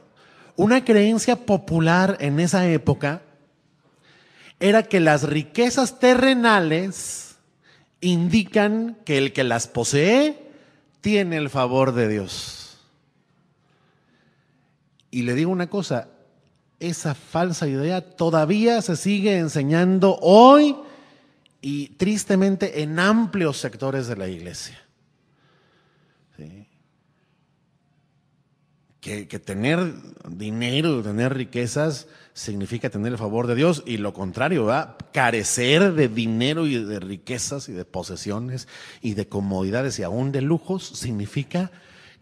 Speaker 1: una creencia popular en esa época era que las riquezas terrenales indican que el que las posee tiene el favor de Dios. Y le digo una cosa, esa falsa idea todavía se sigue enseñando hoy y tristemente en amplios sectores de la iglesia. ¿Sí? Que tener dinero, tener riquezas significa tener el favor de Dios, y lo contrario, ¿va? Carecer de dinero y de riquezas y de posesiones y de comodidades y aún de lujos significa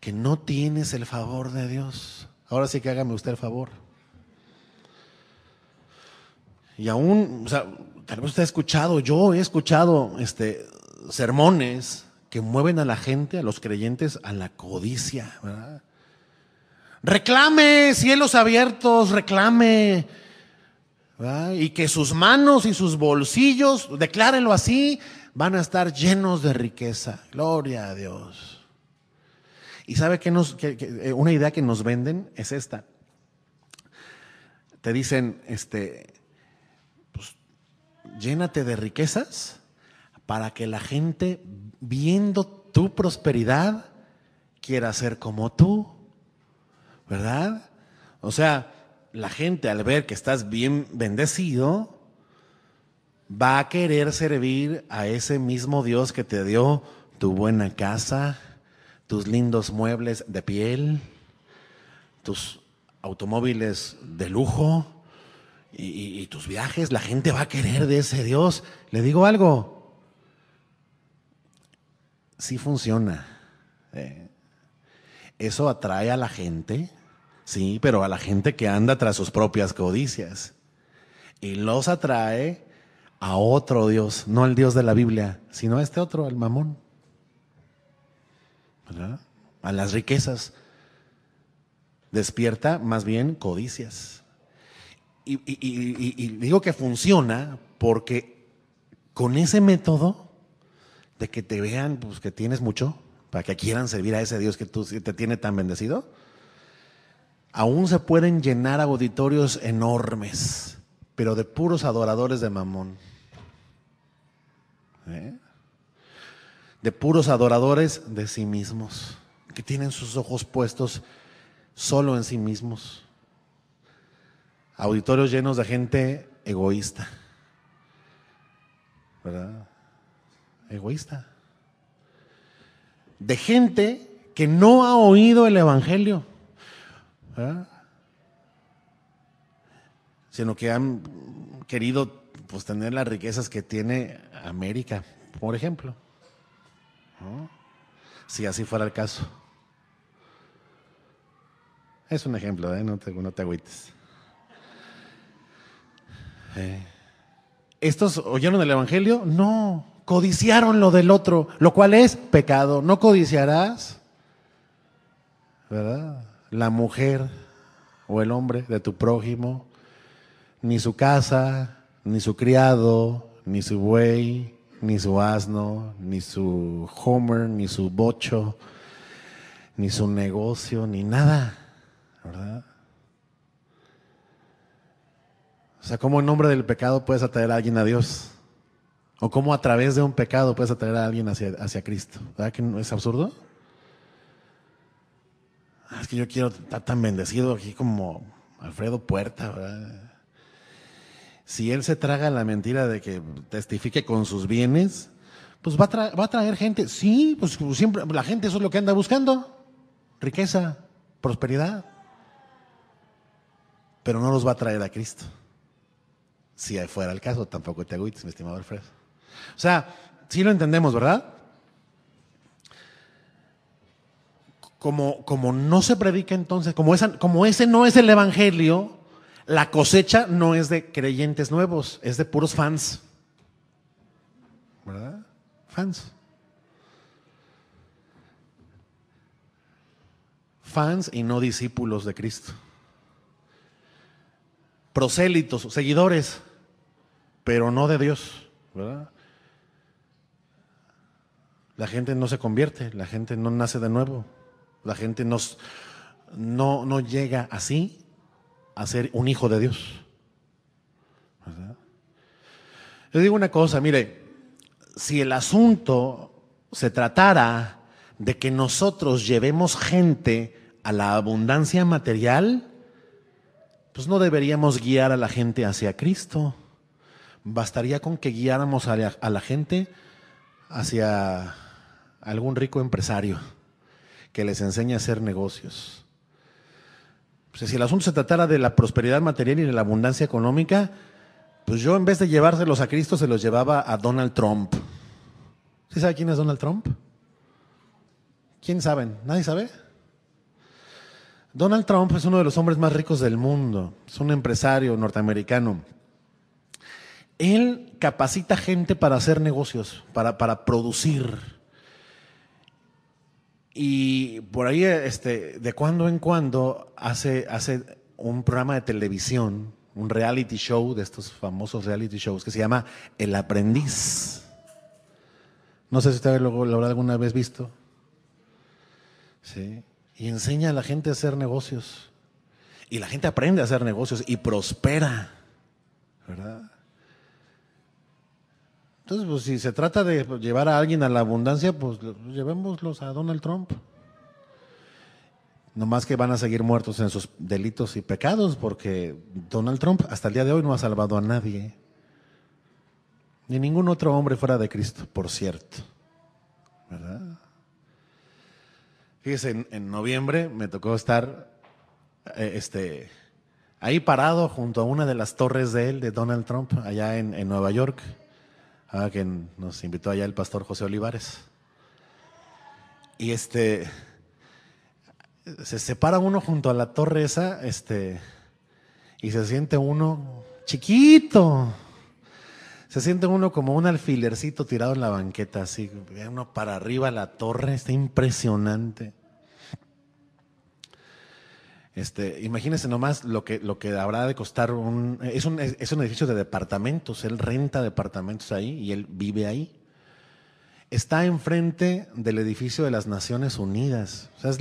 Speaker 1: que no tienes el favor de Dios. Ahora sí que hágame usted el favor. Y aún, o sea, tal vez usted ha escuchado, yo he escuchado sermones que mueven a la gente, a los creyentes, a la codicia, ¿verdad? Reclame cielos abiertos, reclame, ¿verdad? Y que sus manos y sus bolsillos, declárenlo así, van a estar llenos de riqueza. Gloria a Dios. Y sabe que una idea que nos venden es esta. Te dicen, pues, llénate de riquezas para que la gente, viendo tu prosperidad, quiera ser como tú. ¿Verdad? O sea, la gente al ver que estás bien bendecido va a querer servir a ese mismo Dios que te dio tu buena casa, tus lindos muebles de piel, tus automóviles de lujo y tus viajes. La gente va a querer de ese Dios. Le digo algo, sí funciona. Eso atrae a la gente, sí, pero a la gente que anda tras sus propias codicias. Y los atrae a otro Dios, no al Dios de la Biblia, sino a este otro, al mamón, ¿verdad? A las riquezas. Despierta más bien codicias. Y digo que funciona porque con ese método de que te vean, pues, que tienes mucho, para que quieran servir a ese Dios que tú te tiene tan bendecido, aún se pueden llenar auditorios enormes, pero de puros adoradores de mamón. De puros adoradores de sí mismos, que tienen sus ojos puestos solo en sí mismos. Auditorios llenos de gente egoísta, ¿verdad? Egoísta. De gente que no ha oído el evangelio, ¿verdad? Sino que han querido, pues, tener las riquezas que tiene América, por ejemplo, ¿no? Si así fuera el caso. Es un ejemplo, no te agüites. ¿Estos oyeron el evangelio? No. Codiciaron lo del otro, lo cual es pecado. No codiciarás, ¿verdad?, la mujer o el hombre de tu prójimo, ni su casa, ni su criado, ni su buey, ni su asno, ni su homer, ni su bocho, ni su negocio, ni nada, ¿verdad? O sea, ¿cómo en nombre del pecado puedes atraer a alguien a Dios? ¿O cómo a través de un pecado puedes atraer a alguien hacia Cristo? ¿Verdad que no es absurdo? Es que yo quiero estar tan bendecido aquí como Alfredo Puerta, ¿verdad? Si él se traga la mentira de que testifique con sus bienes, pues va a traer gente. Sí, pues siempre la gente eso es lo que anda buscando. riqueza, prosperidad, pero no los va a traer a Cristo. Si fuera el caso, tampoco te agüites, mi estimado Alfredo. O sea, sí lo entendemos, ¿verdad? Como no se predica entonces, como ese no es el evangelio, la cosecha no es de creyentes nuevos, es de puros fans. ¿Verdad? Fans. Fans y no discípulos de Cristo. Prosélitos, seguidores, pero no de Dios, ¿verdad? La gente no se convierte, la gente no nace de nuevo, la gente no llega así a ser un hijo de Dios, ¿verdad? Le digo una cosa, mire, si el asunto se tratara de que nosotros llevemos gente a la abundancia material, pues no deberíamos guiar a la gente hacia Cristo. Bastaría con que guiáramos a la gente hacia algún rico empresario que les enseñe a hacer negocios. Pues si el asunto se tratara de la prosperidad material y de la abundancia económica, pues yo en vez de llevárselos a Cristo se los llevaba a Donald Trump. ¿Sí sabe quién es Donald Trump? ¿Quién saben? ¿Nadie sabe? Donald Trump es uno de los hombres más ricos del mundo, es un empresario norteamericano. Él capacita gente para hacer negocios, para producir. Y por ahí, de cuando en cuando, hace un programa de televisión, un reality show, de estos famosos reality shows, que se llama El Aprendiz. No sé si usted lo habrá alguna vez visto. Sí. Y enseña a la gente a hacer negocios. Y la gente aprende a hacer negocios y prospera, ¿verdad? Entonces, pues si se trata de llevar a alguien a la abundancia, pues llevémoslos a Donald Trump. Nomás que van a seguir muertos en sus delitos y pecados, porque Donald Trump hasta el día de hoy no ha salvado a nadie. Ni ningún otro hombre fuera de Cristo, por cierto, ¿verdad? Fíjese, en noviembre me tocó estar ahí parado junto a una de las torres de Donald Trump, allá en Nueva York, que nos invitó allá el pastor José Olivares. Y se separa uno junto a la torre esa, y se siente uno chiquito. Se siente uno como un alfilercito tirado en la banqueta, así, uno para arriba la torre, está impresionante. Imagínense nomás lo que habrá de costar es un edificio de departamentos, él renta departamentos ahí y él vive ahí. Está enfrente del edificio de las Naciones Unidas, o sea,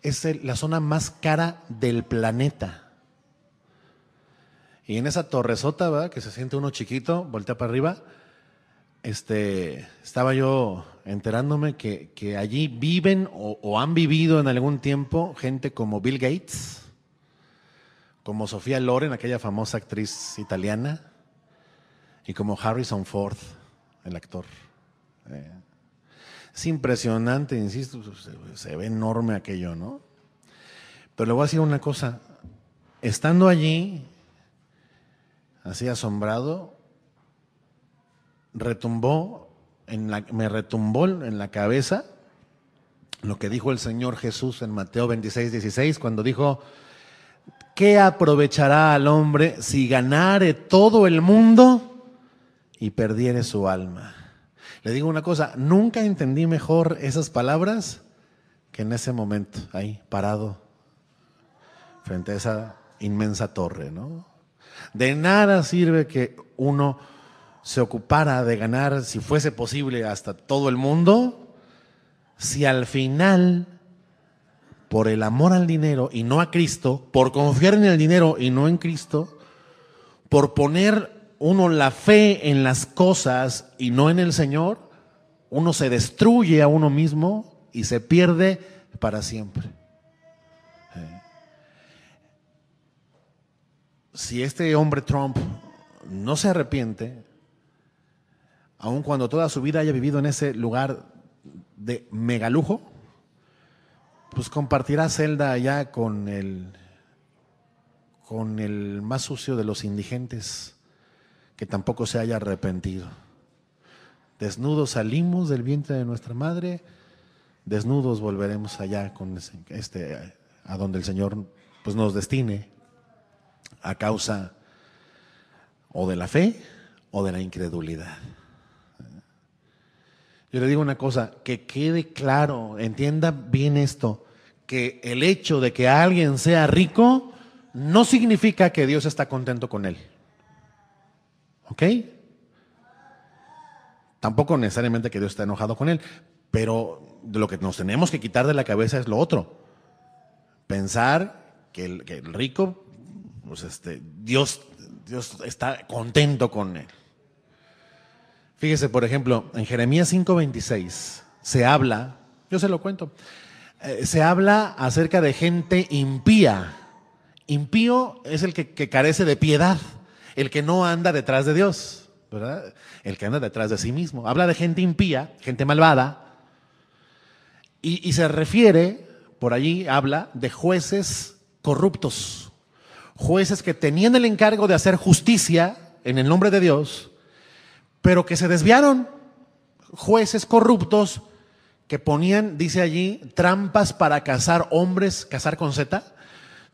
Speaker 1: es la zona más cara del planeta. Y en esa torresota, ¿verdad?, que se siente uno chiquito, voltea para arriba, estaba yo enterándome que allí viven o han vivido en algún tiempo gente como Bill Gates, como Sofía Loren, aquella famosa actriz italiana, y como Harrison Ford, el actor. Es impresionante, insisto, se ve enorme aquello, ¿no? Pero le voy a decir una cosa, estando allí, así asombrado, me retumbó en la cabeza lo que dijo el Señor Jesús en Mateo 26:16, cuando dijo: ¿qué aprovechará al hombre si ganare todo el mundo y perdiere su alma? Le digo una cosa, nunca entendí mejor esas palabras que en ese momento, ahí parado frente a esa inmensa torre, ¿no? De nada sirve que uno se ocupara de ganar, si fuese posible, hasta todo el mundo, si al final, por el amor al dinero y no a Cristo, por confiar en el dinero y no en Cristo, por poner uno la fe en las cosas y no en el Señor, uno se destruye a uno mismo y se pierde para siempre. Si este hombre Trump no se arrepiente, aun cuando toda su vida haya vivido en ese lugar de megalujo, pues compartirá celda allá con el más sucio de los indigentes, que tampoco se haya arrepentido. Desnudos salimos del vientre de nuestra madre, desnudos volveremos allá con a donde el Señor pues nos destine, a causa o de la fe o de la incredulidad. Yo le digo una cosa, que quede claro, entienda bien esto, que el hecho de que alguien sea rico no significa que Dios está contento con él. ¿Ok? Tampoco necesariamente que Dios está enojado con él, pero lo que nos tenemos que quitar de la cabeza es lo otro. Pensar que el rico, pues Dios está contento con él. Fíjese, por ejemplo, en Jeremías 5:26 se habla, yo se lo cuento, se habla acerca de gente impía. Impío es el que carece de piedad, el que no anda detrás de Dios, ¿verdad? El que anda detrás de sí mismo. Habla de gente impía, gente malvada, y se refiere, por allí habla de jueces corruptos, jueces que tenían el encargo de hacer justicia en el nombre de Dios, pero que se desviaron, jueces corruptos que ponían, dice allí, trampas para cazar hombres, cazar con Z,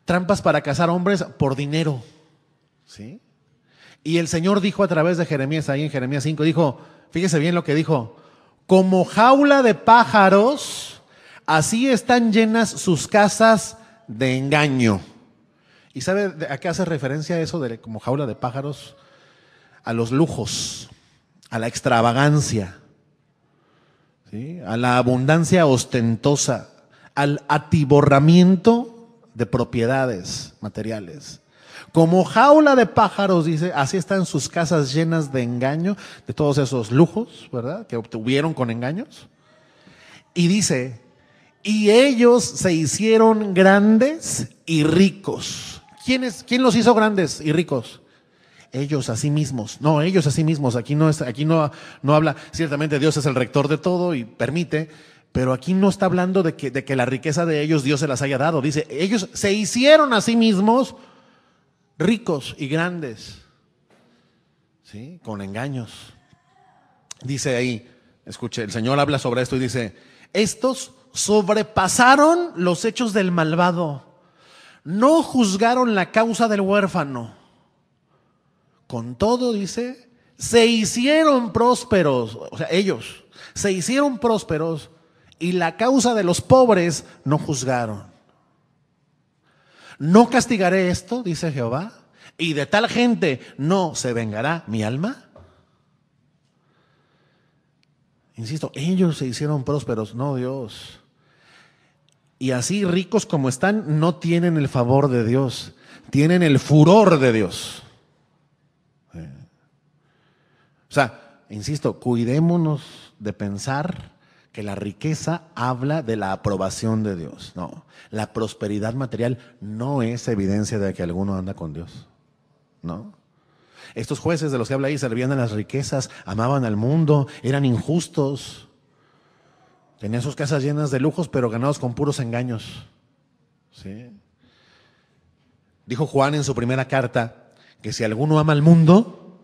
Speaker 1: trampas para cazar hombres por dinero, ¿sí? Y el Señor dijo a través de Jeremías, ahí en Jeremías 5, dijo, fíjese bien lo que dijo, como jaula de pájaros, así están llenas sus casas de engaño. ¿Y sabe a qué hace referencia eso de como jaula de pájaros? A los lujos, a la extravagancia, ¿sí? A la abundancia ostentosa, al atiborramiento de propiedades materiales. Como jaula de pájaros, dice, así están sus casas llenas de engaño, de todos esos lujos, ¿verdad?, que obtuvieron con engaños. Y dice, y ellos se hicieron grandes y ricos. ¿Quién los hizo grandes y ricos? Ellos a sí mismos. No, ellos a sí mismos. Aquí no habla, ciertamente Dios es el rector de todo y permite, pero aquí no está hablando de que la riqueza de ellos Dios se las haya dado. Dice, ellos se hicieron a sí mismos ricos y grandes, ¿sí? Con engaños. Dice ahí, escuche, el Señor habla sobre esto y dice, estos sobrepasaron los hechos del malvado, no juzgaron la causa del huérfano. Con todo, dice, se hicieron prósperos, o sea, ellos se hicieron prósperos y la causa de los pobres no juzgaron. No castigaré esto, dice Jehová, y de tal gente no se vengará mi alma. Insisto, ellos se hicieron prósperos, no Dios. Y así ricos como están, no tienen el favor de Dios, tienen el furor de Dios. O sea, insisto, cuidémonos de pensar que la riqueza habla de la aprobación de Dios. No, la prosperidad material no es evidencia de que alguno anda con Dios. No. Estos jueces de los que habla ahí servían a las riquezas, amaban al mundo, eran injustos. Tenían sus casas llenas de lujos, pero ganados con puros engaños. ¿Sí? Dijo Juan en su primera carta que si alguno ama al mundo,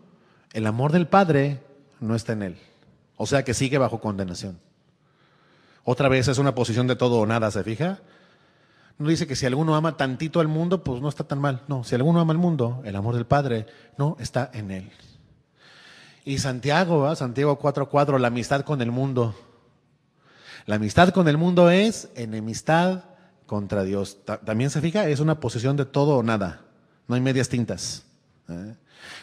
Speaker 1: el amor del Padre no está en él. O sea que sigue bajo condenación. Otra vez es una posición de todo o nada, ¿se fija? No dice que si alguno ama tantito al mundo, pues no está tan mal. No, si alguno ama al mundo, el amor del Padre no está en él. Y Santiago, Santiago 4:4, la amistad con el mundo. La amistad con el mundo es enemistad contra Dios. También se fija, es una posición de todo o nada. No hay medias tintas.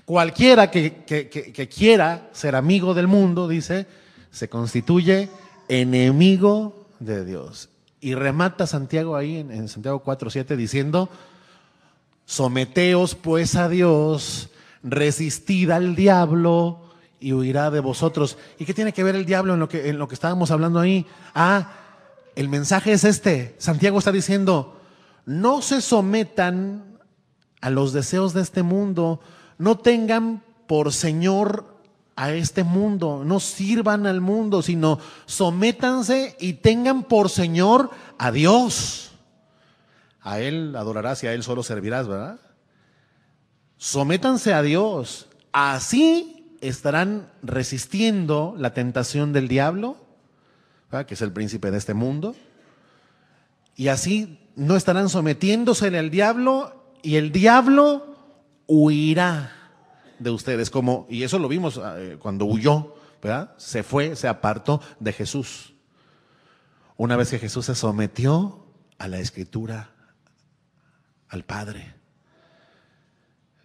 Speaker 1: Cualquiera que quiera ser amigo del mundo, dice, se constituye enemigo de Dios. Y remata Santiago ahí en Santiago 4:7 diciendo, someteos pues a Dios, resistid al diablo y huirá de vosotros. ¿Y qué tiene que ver el diablo en lo que estábamos hablando ahí? El mensaje es este. Santiago está diciendo, no se sometan a los deseos de este mundo, no tengan por señor a este mundo, no sirvan al mundo, sino sométanse y tengan por Señor a Dios. A Él adorarás y a Él solo servirás, ¿verdad? Sométanse a Dios. Así estarán resistiendo la tentación del diablo, ¿verdad?, que es el príncipe de este mundo. Y así no estarán sometiéndosele al diablo y el diablo huirá de ustedes. Y eso lo vimos cuando huyó, ¿verdad? Se fue, se apartó de Jesús. Una vez que Jesús se sometió a la Escritura, al Padre.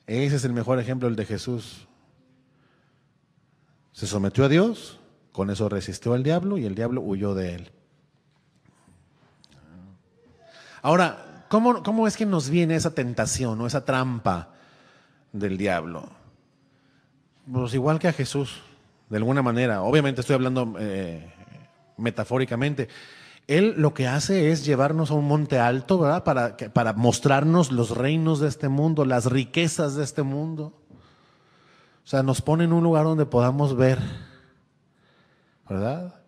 Speaker 1: Ese es el mejor ejemplo, el de Jesús. Se sometió a Dios, con eso resistió al diablo y el diablo huyó de él. Ahora, ¿cómo es que nos viene esa tentación o esa trampa del diablo? Pues igual que a Jesús, de alguna manera. Obviamente estoy hablando metafóricamente. Él lo que hace es llevarnos a un monte alto, ¿verdad? Para mostrarnos los reinos de este mundo, las riquezas de este mundo. O sea, nos pone en un lugar donde podamos ver, ¿verdad?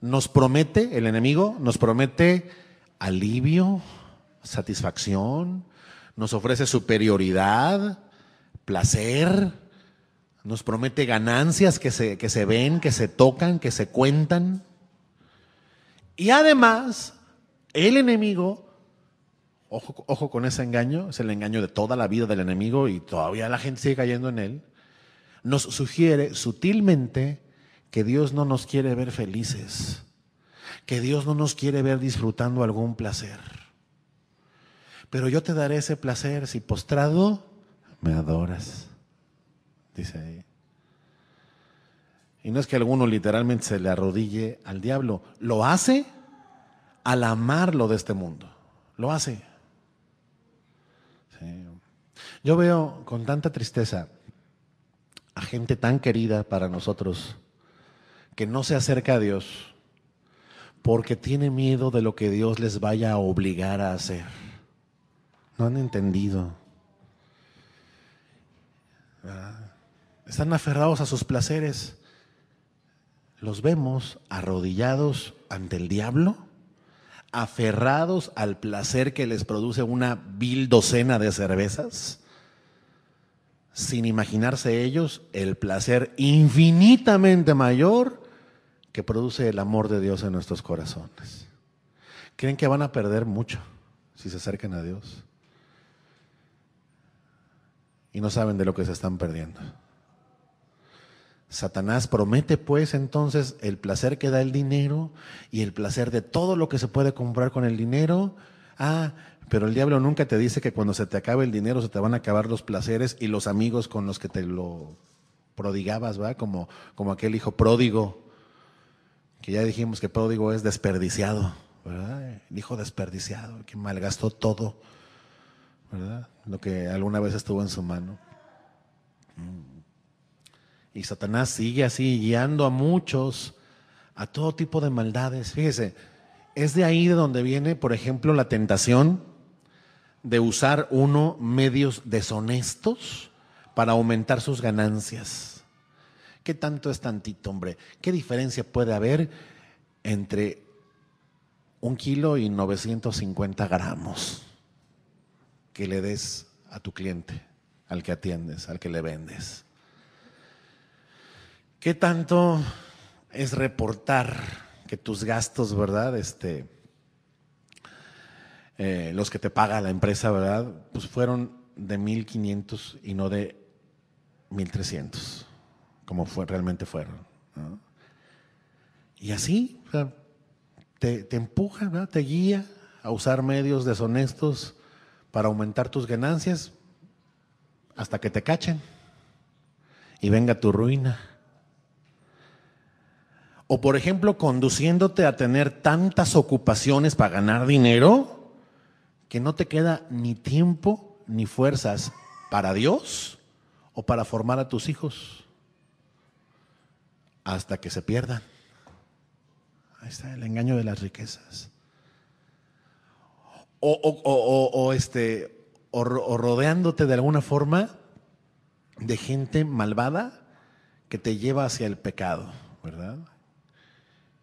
Speaker 1: Nos promete, el enemigo nos promete alivio, satisfacción, nos ofrece superioridad, placer, nos promete ganancias que se ven, que se tocan, que se cuentan. Y además, el enemigo, ojo con ese engaño, es el engaño de toda la vida del enemigo y todavía la gente sigue cayendo en él, nos sugiere sutilmente que Dios no nos quiere ver felices, que Dios no nos quiere ver disfrutando algún placer. Pero yo te daré ese placer si postrado me adoras, dice ahí. Y no es que alguno literalmente se le arrodille al diablo, lo hace al amarlo de este mundo, lo hace. Sí. Yo veo con tanta tristeza a gente tan querida para nosotros que no se acerca a Dios porque tiene miedo de lo que Dios les vaya a obligar a hacer. No han entendido. ¿Verdad? Están aferrados a sus placeres. Los vemos arrodillados ante el diablo, aferrados al placer que les produce una vil docena de cervezas, sin imaginarse ellos el placer infinitamente mayor que produce el amor de Dios en nuestros corazones. Creen que van a perder mucho si se acercan a Dios y no saben de lo que se están perdiendo. Satanás promete pues entonces el placer que da el dinero y el placer de todo lo que se puede comprar con el dinero. Pero el diablo nunca te dice que cuando se te acabe el dinero se te van a acabar los placeres y los amigos con los que te lo prodigabas, ¿verdad? Como aquel hijo pródigo, que ya dijimos que pródigo es desperdiciado, ¿verdad? El hijo desperdiciado, que malgastó todo, ¿verdad? Lo que alguna vez estuvo en su mano. Y Satanás sigue así guiando a muchos a todo tipo de maldades. Fíjese, es de ahí de donde viene, por ejemplo, la tentación de usar uno medios deshonestos para aumentar sus ganancias. ¿Qué tanto es tantito, hombre? ¿Qué diferencia puede haber entre 1 kilo y 950 gramos que le des a tu cliente, al que atiendes, al que le vendes? ¿Qué tanto es reportar que tus gastos, ¿verdad? Los que te paga la empresa, ¿verdad? Pues fueron de 1,500 y no de 1,300, como realmente fueron, ¿no? Y así, o sea, te empuja, ¿verdad? Te guía a usar medios deshonestos para aumentar tus ganancias hasta que te cachen y venga tu ruina. O por ejemplo, conduciéndote a tener tantas ocupaciones para ganar dinero que no te queda ni tiempo ni fuerzas para Dios o para formar a tus hijos hasta que se pierdan. Ahí está el engaño de las riquezas. O rodeándote de alguna forma de gente malvada que te lleva hacia el pecado, ¿verdad?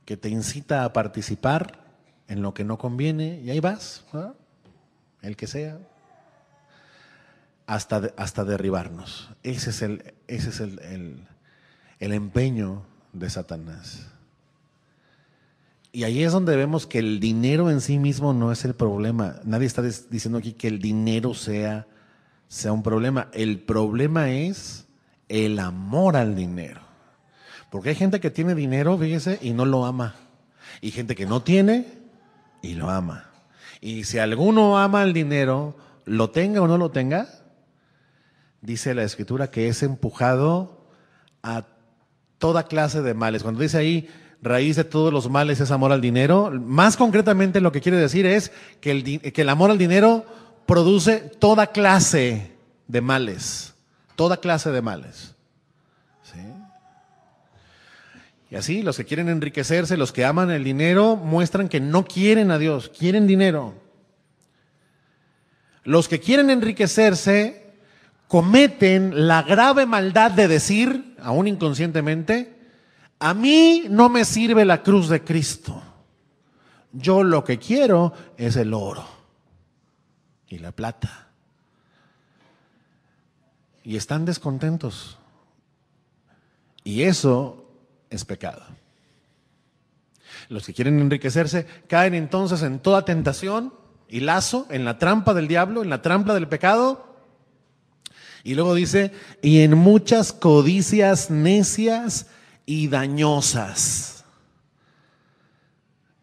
Speaker 1: Que te incita a participar en lo que no conviene, y ahí vas, ¿verdad? El que sea, hasta derribarnos. Ese es el empeño de Satanás. Y ahí es donde vemos que el dinero en sí mismo no es el problema. Nadie está diciendo aquí que el dinero sea un problema. El problema es el amor al dinero. Porque hay gente que tiene dinero, fíjese, y no lo ama. Y gente que no tiene y lo ama. Y si alguno ama el dinero, lo tenga o no lo tenga, dice la Escritura que es empujado a toda clase de males. Cuando dice ahí, raíz de todos los males es amor al dinero, más concretamente lo que quiere decir es que el amor al dinero produce toda clase de males. Toda clase de males. ¿Sí? Y así, los que quieren enriquecerse, los que aman el dinero, muestran que no quieren a Dios, quieren dinero. Los que quieren enriquecerse cometen la grave maldad de decir, aún inconscientemente, a mí no me sirve la cruz de Cristo. Yo lo que quiero es el oro y la plata. Y están descontentos. Y eso es pecado. Los que quieren enriquecerse caen entonces en toda tentación y lazo, en la trampa del diablo, en la trampa del pecado. Y luego dice, y en muchas codicias necias y dañosas.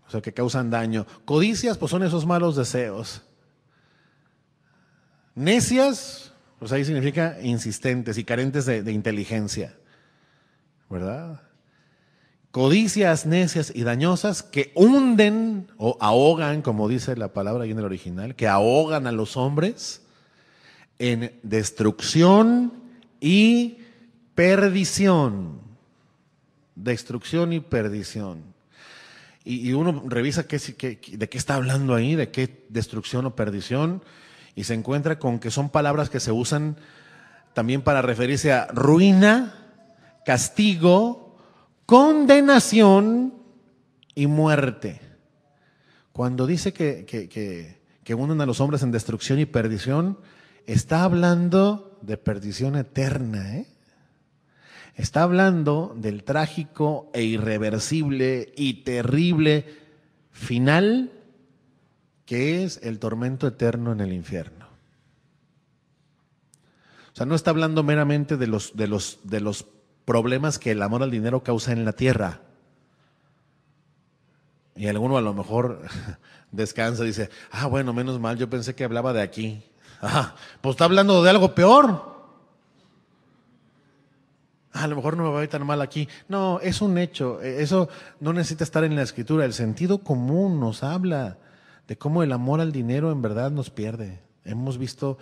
Speaker 1: O sea, que causan daño. Codicias, pues son esos malos deseos. Necias, pues ahí significa insistentes y carentes de inteligencia, ¿verdad? Codicias necias y dañosas que hunden o ahogan, como dice la palabra ahí en el original, que ahogan a los hombres en destrucción y perdición. Destrucción y perdición. Y uno revisa de qué está hablando ahí, de qué destrucción o perdición, y se encuentra con que son palabras que se usan también para referirse a ruina, castigo, condenación y muerte. Cuando dice que hunden a los hombres en destrucción y perdición, está hablando de perdición eterna, ¿eh? Está hablando del trágico e irreversible y terrible final que es el tormento eterno en el infierno. O sea, no está hablando meramente de los problemas que el amor al dinero causa en la tierra. Y alguno a lo mejor descansa y dice, bueno, menos mal, yo pensé que hablaba de aquí. Pues está hablando de algo peor. A lo mejor no me va a ir tan mal aquí. No, es un hecho. Eso no necesita estar en la Escritura. El sentido común nos habla de cómo el amor al dinero en verdad nos pierde. Hemos visto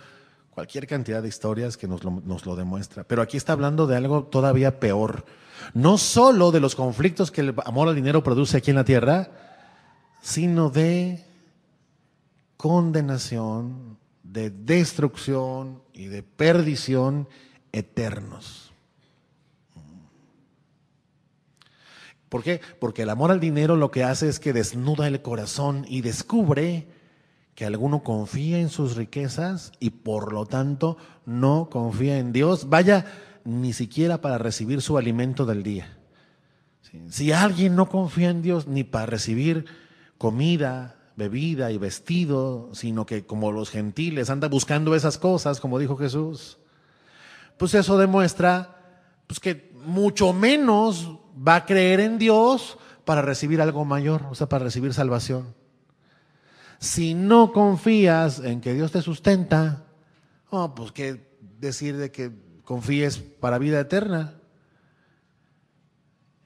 Speaker 1: cualquier cantidad de historias que nos lo demuestra. Pero aquí está hablando de algo todavía peor. No solo de los conflictos que el amor al dinero produce aquí en la tierra, sino de condenación, de destrucción y de perdición eternos. ¿Por qué? Porque el amor al dinero lo que hace es que desnuda el corazón y descubre que alguno confía en sus riquezas y por lo tanto no confía en Dios. Vaya, ni siquiera para recibir su alimento del día. Si alguien no confía en Dios ni para recibir comida, bebida y vestido, sino que como los gentiles anda buscando esas cosas, como dijo Jesús, pues eso demuestra pues que mucho menos va a creer en Dios para recibir algo mayor, o sea, para recibir salvación. Si no confías en que Dios te sustenta, pues qué decir de que confíes para vida eterna.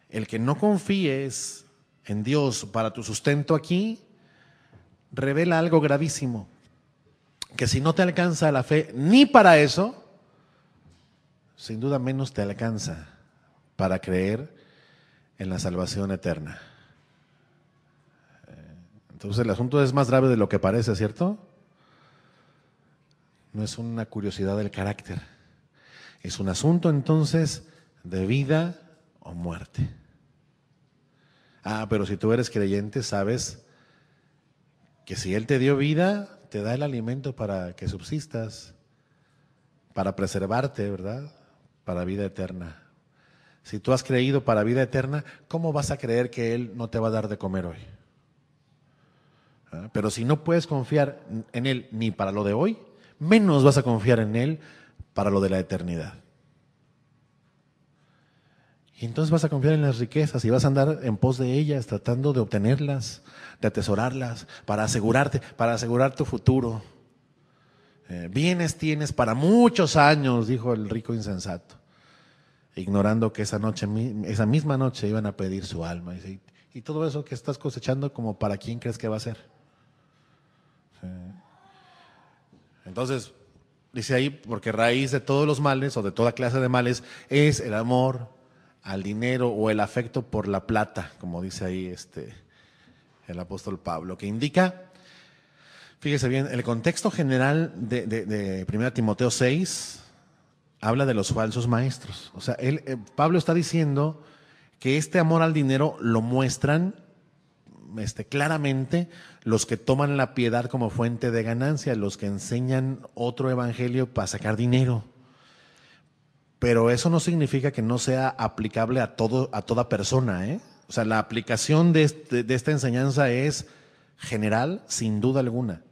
Speaker 1: El que no confíes en Dios para tu sustento aquí, revela algo gravísimo, que si no te alcanza la fe ni para eso, sin duda menos te alcanza para creer en la salvación eterna. Entonces el asunto es más grave de lo que parece, ¿cierto? No es una curiosidad del carácter. Es un asunto entonces de vida o muerte. Pero si tú eres creyente, sabes que si Él te dio vida, te da el alimento para que subsistas, para preservarte, ¿verdad? Para vida eterna. Si tú has creído para vida eterna, ¿cómo vas a creer que Él no te va a dar de comer hoy? Pero si no puedes confiar en Él ni para lo de hoy, menos vas a confiar en Él para lo de la eternidad. Y entonces vas a confiar en las riquezas y vas a andar en pos de ellas, tratando de obtenerlas, de atesorarlas, para asegurarte, para asegurar tu futuro. Bienes tienes para muchos años, dijo el rico insensato, ignorando que esa misma noche iban a pedir su alma. Y todo eso que estás cosechando, ¿como para quién crees que va a ser? Sí. Entonces, dice ahí, porque raíz de todos los males o de toda clase de males es el amor al dinero o el afecto por la plata, como dice ahí el apóstol Pablo, que indica, fíjese bien, el contexto general de 1 Timoteo 6 habla de los falsos maestros. O sea, Pablo está diciendo que este amor al dinero lo muestran claramente los que toman la piedad como fuente de ganancia, los que enseñan otro evangelio para sacar dinero. Pero eso no significa que no sea aplicable a toda persona, ¿eh? O sea, la aplicación de esta enseñanza es general, sin duda alguna.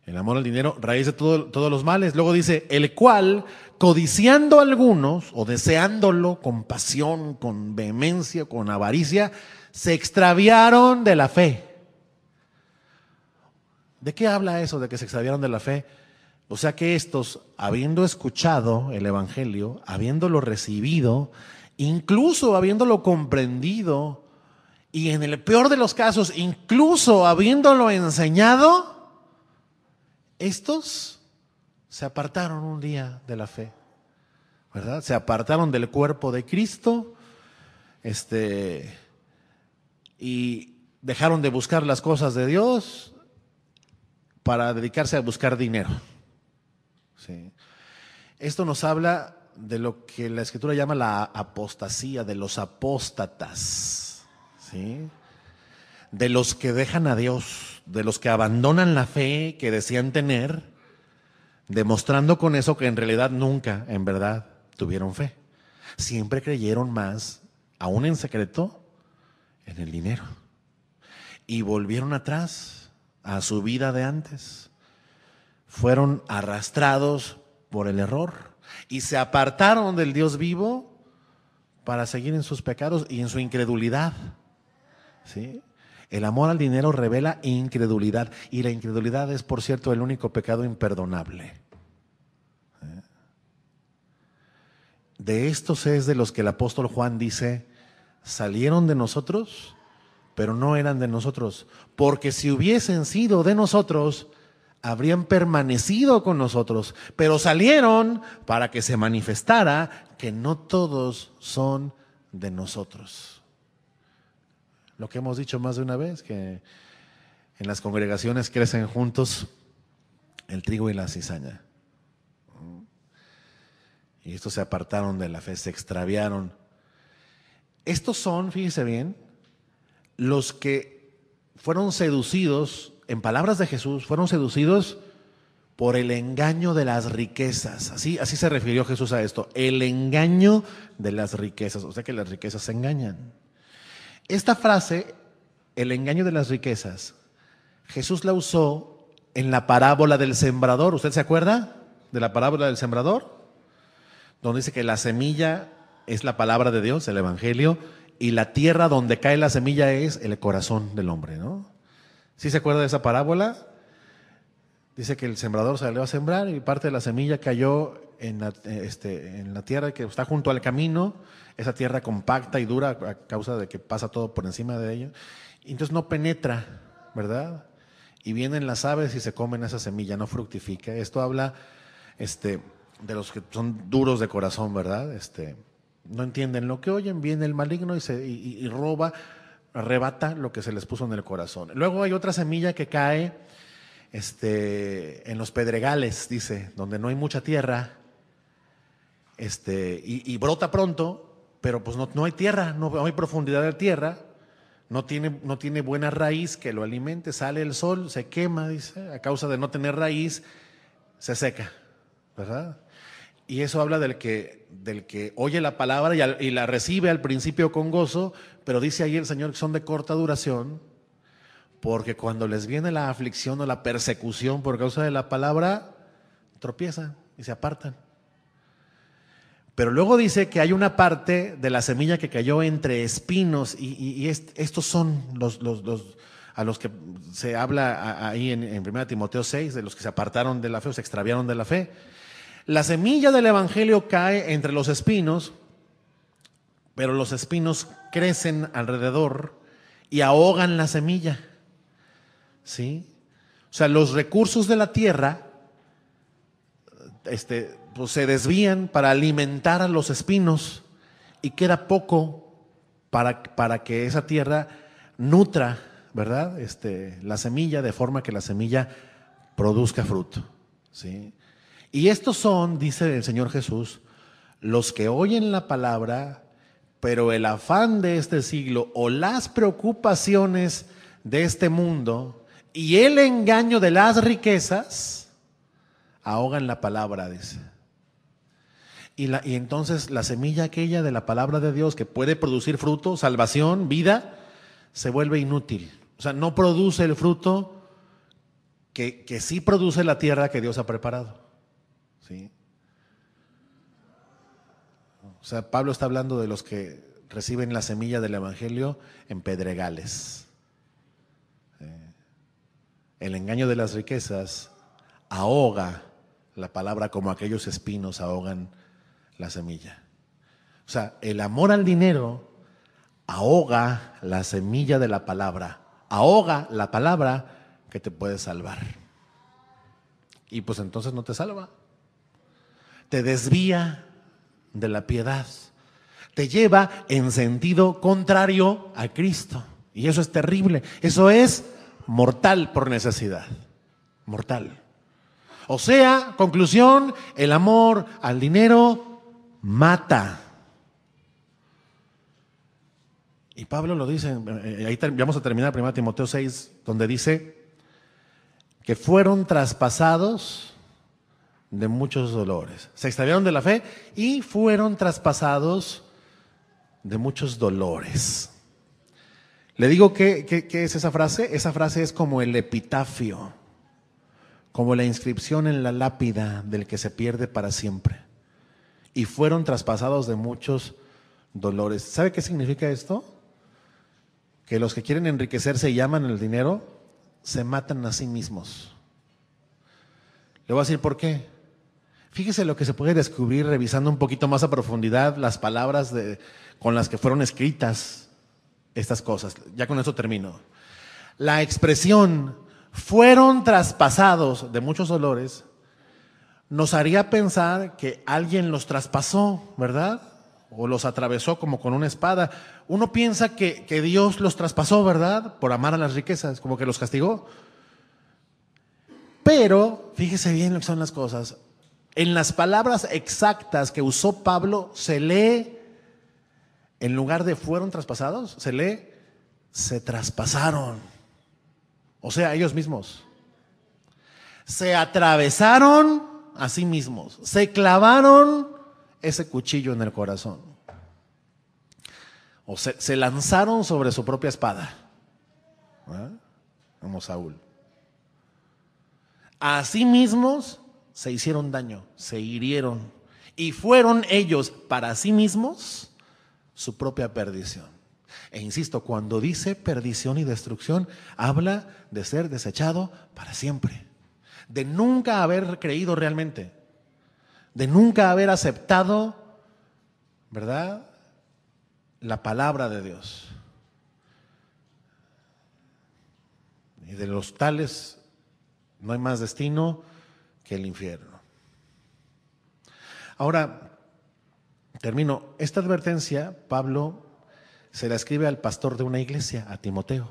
Speaker 1: El amor al dinero, raíz de todos los males. Luego dice, el cual, codiciando a algunos, o deseándolo con pasión, con vehemencia, con avaricia, se extraviaron de la fe. ¿De qué habla eso de que se extraviaron de la fe? O sea que estos, habiendo escuchado el evangelio, habiéndolo recibido, incluso habiéndolo comprendido, y en el peor de los casos, incluso habiéndolo enseñado, estos se apartaron un día de la fe, ¿verdad? Se apartaron del cuerpo de Cristo, y dejaron de buscar las cosas de Dios para dedicarse a buscar dinero. Sí. Esto nos habla de lo que la Escritura llama la apostasía, de los apóstatas, ¿sí? De los que dejan a Dios, de los que abandonan la fe que decían tener, demostrando con eso que en realidad nunca, en verdad, tuvieron fe. Siempre creyeron más, aún en secreto, en el dinero. Y volvieron atrás a su vida de antes. Fueron arrastrados por el error y se apartaron del Dios vivo para seguir en sus pecados y en su incredulidad. ¿Sí? El amor al dinero revela incredulidad, y la incredulidad es, por cierto, el único pecado imperdonable. De estos es de los que el apóstol Juan dice, salieron de nosotros, pero no eran de nosotros, porque si hubiesen sido de nosotros, habrían permanecido con nosotros, pero salieron para que se manifestara que no todos son de nosotros. Lo que hemos dicho más de una vez, que en las congregaciones crecen juntos el trigo y la cizaña. Y estos se apartaron de la fe, se extraviaron. Estos son, fíjese bien, los que fueron seducidos, en palabras de Jesús, fueron seducidos por el engaño de las riquezas. Así se refirió Jesús a esto, el engaño de las riquezas. O sea que las riquezas se engañan. Esta frase, el engaño de las riquezas, Jesús la usó en la parábola del sembrador. ¿Usted se acuerda de la parábola del sembrador? Donde dice que la semilla es la palabra de Dios, el evangelio, y la tierra donde cae la semilla es el corazón del hombre, ¿no? ¿Sí se acuerda de esa parábola? Dice que el sembrador salió a sembrar y parte de la semilla cayó en la tierra que está junto al camino, esa tierra compacta y dura a causa de que pasa todo por encima de ella, y entonces no penetra, ¿verdad? Y vienen las aves y se comen esa semilla, no fructifica. Esto habla de los que son duros de corazón, ¿verdad? No entienden lo que oyen, viene el maligno y roba, arrebata lo que se les puso en el corazón. Luego hay otra semilla que cae en los pedregales, dice, donde no hay mucha tierra. y brota pronto, pero pues no hay tierra, no hay profundidad de tierra, no tiene buena raíz que lo alimente, sale el sol, se quema, dice, a causa de no tener raíz, se seca, ¿verdad? Y eso habla del que oye la palabra y la recibe al principio con gozo, pero dice ahí el Señor que son de corta duración, porque cuando les viene la aflicción o la persecución por causa de la palabra, tropiezan y se apartan. Pero luego dice que hay una parte de la semilla que cayó entre espinos y estos son los a los que se habla ahí en 1 Timoteo 6, de los que se apartaron de la fe o se extraviaron de la fe. La semilla del evangelio cae entre los espinos, pero los espinos crecen alrededor y ahogan la semilla. ¿Sí? O sea, los recursos de la tierra pues se desvían para alimentar a los espinos y queda poco para que esa tierra nutra, ¿verdad? La semilla, de forma que la semilla produzca fruto. ¿Sí? Y estos son, dice el Señor Jesús, los que oyen la palabra, pero el afán de este siglo o las preocupaciones de este mundo y el engaño de las riquezas ahogan la palabra, dice. Y entonces la semilla aquella de la palabra de Dios que puede producir fruto, salvación, vida, se vuelve inútil. O sea, no produce el fruto que sí produce la tierra que Dios ha preparado. ¿Sí? O sea, Pablo está hablando de los que reciben la semilla del evangelio en pedregales. El engaño de las riquezas ahoga la palabra como aquellos espinos ahogan la semilla. O sea, el amor al dinero ahoga la semilla de la palabra, ahoga la palabra que te puede salvar. Y pues entonces no te salva. Te desvía de la piedad, te lleva en sentido contrario a Cristo. Y eso es terrible, eso es mortal por necesidad, mortal. O sea, conclusión, el amor al dinero mata. Y Pablo lo dice, ahí vamos a terminar 1 Timoteo 6, donde dice que fueron traspasados de muchos dolores. Se extraviaron de la fe y fueron traspasados de muchos dolores. Le digo ¿qué es esa frase? Esa frase es como el epitafio, como la inscripción en la lápida del que se pierde para siempre. Y fueron traspasados de muchos dolores. ¿Sabe qué significa esto? Que los que quieren enriquecerse y aman el dinero, se matan a sí mismos. Le voy a decir por qué. Fíjese lo que se puede descubrir revisando un poquito más a profundidad las palabras con las que fueron escritas estas cosas. Ya con eso termino. La expresión fueron traspasados de muchos dolores nos haría pensar que alguien los traspasó, ¿verdad? O los atravesó como con una espada. Uno piensa que Dios los traspasó, ¿verdad? Por amar a las riquezas, como que los castigó. Pero, fíjese bien lo que son las cosas. En las palabras exactas que usó Pablo, se lee, en lugar de fueron traspasados, se lee, se traspasaron. O sea, ellos mismos. Se atravesaron a sí mismos. Se clavaron ese cuchillo en el corazón. O se lanzaron sobre su propia espada. Como Saúl. A sí mismos se hicieron daño, se hirieron y fueron ellos para sí mismos su propia perdición. E insisto, cuando dice perdición y destrucción, habla de ser desechado para siempre, de nunca haber creído realmente, de nunca haber aceptado, ¿verdad?, la palabra de Dios. Y de los tales no hay más destino que el infierno. Ahora, termino. Esta advertencia, Pablo se la escribe al pastor de una iglesia, a Timoteo,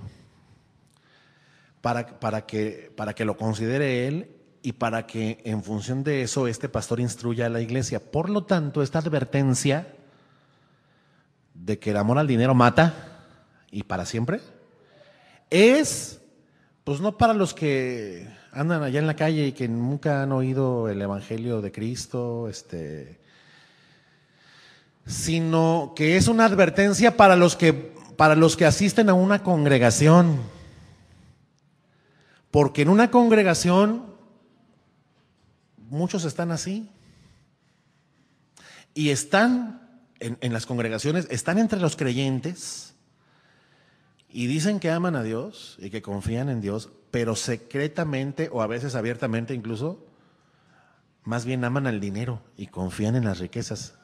Speaker 1: para que lo considere él y para que en función de eso este pastor instruya a la iglesia. Por lo tanto, esta advertencia de que el amor al dinero mata y para siempre es, pues no para los que andan allá en la calle y que nunca han oído el evangelio de Cristo, sino que es una advertencia para los que asisten a una congregación. Porque en una congregación muchos están así. Y están en las congregaciones, están entre los creyentes y dicen que aman a Dios y que confían en Dios, pero secretamente o a veces abiertamente incluso, más bien aman al dinero y confían en las riquezas.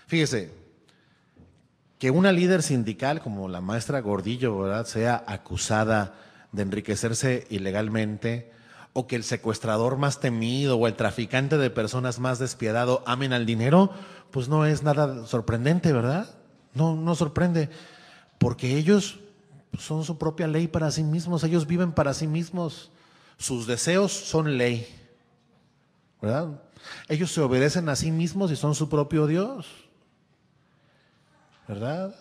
Speaker 1: Fíjese, que una líder sindical como la maestra Gordillo, ¿verdad?, sea acusada de enriquecerse ilegalmente, o que el secuestrador más temido o el traficante de personas más despiadado amen al dinero, pues no es nada sorprendente, ¿verdad? No sorprende, porque ellos son su propia ley para sí mismos, ellos viven para sí mismos, sus deseos son ley, ¿verdad? Ellos se obedecen a sí mismos y son su propio Dios, ¿verdad?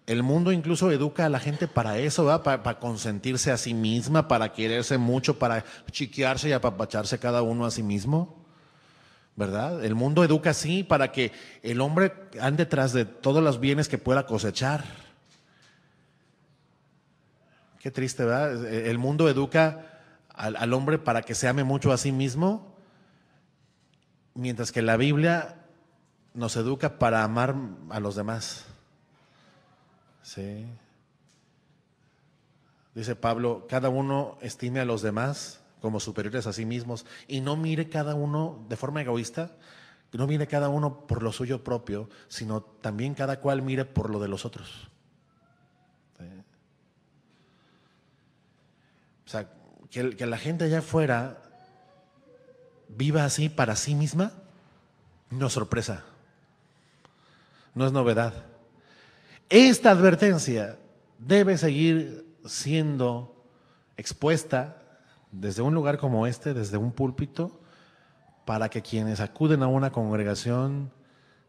Speaker 1: El mundo incluso educa a la gente para eso, ¿verdad? Para consentirse a sí misma, para quererse mucho, para chiquearse y apapacharse cada uno a sí mismo, ¿verdad? El mundo educa así para que el hombre ande tras de todos los bienes que pueda cosechar. Qué triste, ¿verdad? El mundo educa al hombre para que se ame mucho a sí mismo, mientras que la Biblia nos educa para amar a los demás. Sí. Dice Pablo, cada uno estime a los demás como superiores a sí mismos y no mire cada uno de forma egoísta, no mire cada uno por lo suyo propio, sino también cada cual mire por lo de los otros. Sí. O sea, que la gente allá afuera viva así para sí misma, no es sorpresa, no es novedad. Esta advertencia debe seguir siendo expuesta desde un lugar como este, desde un púlpito, para que quienes acuden a una congregación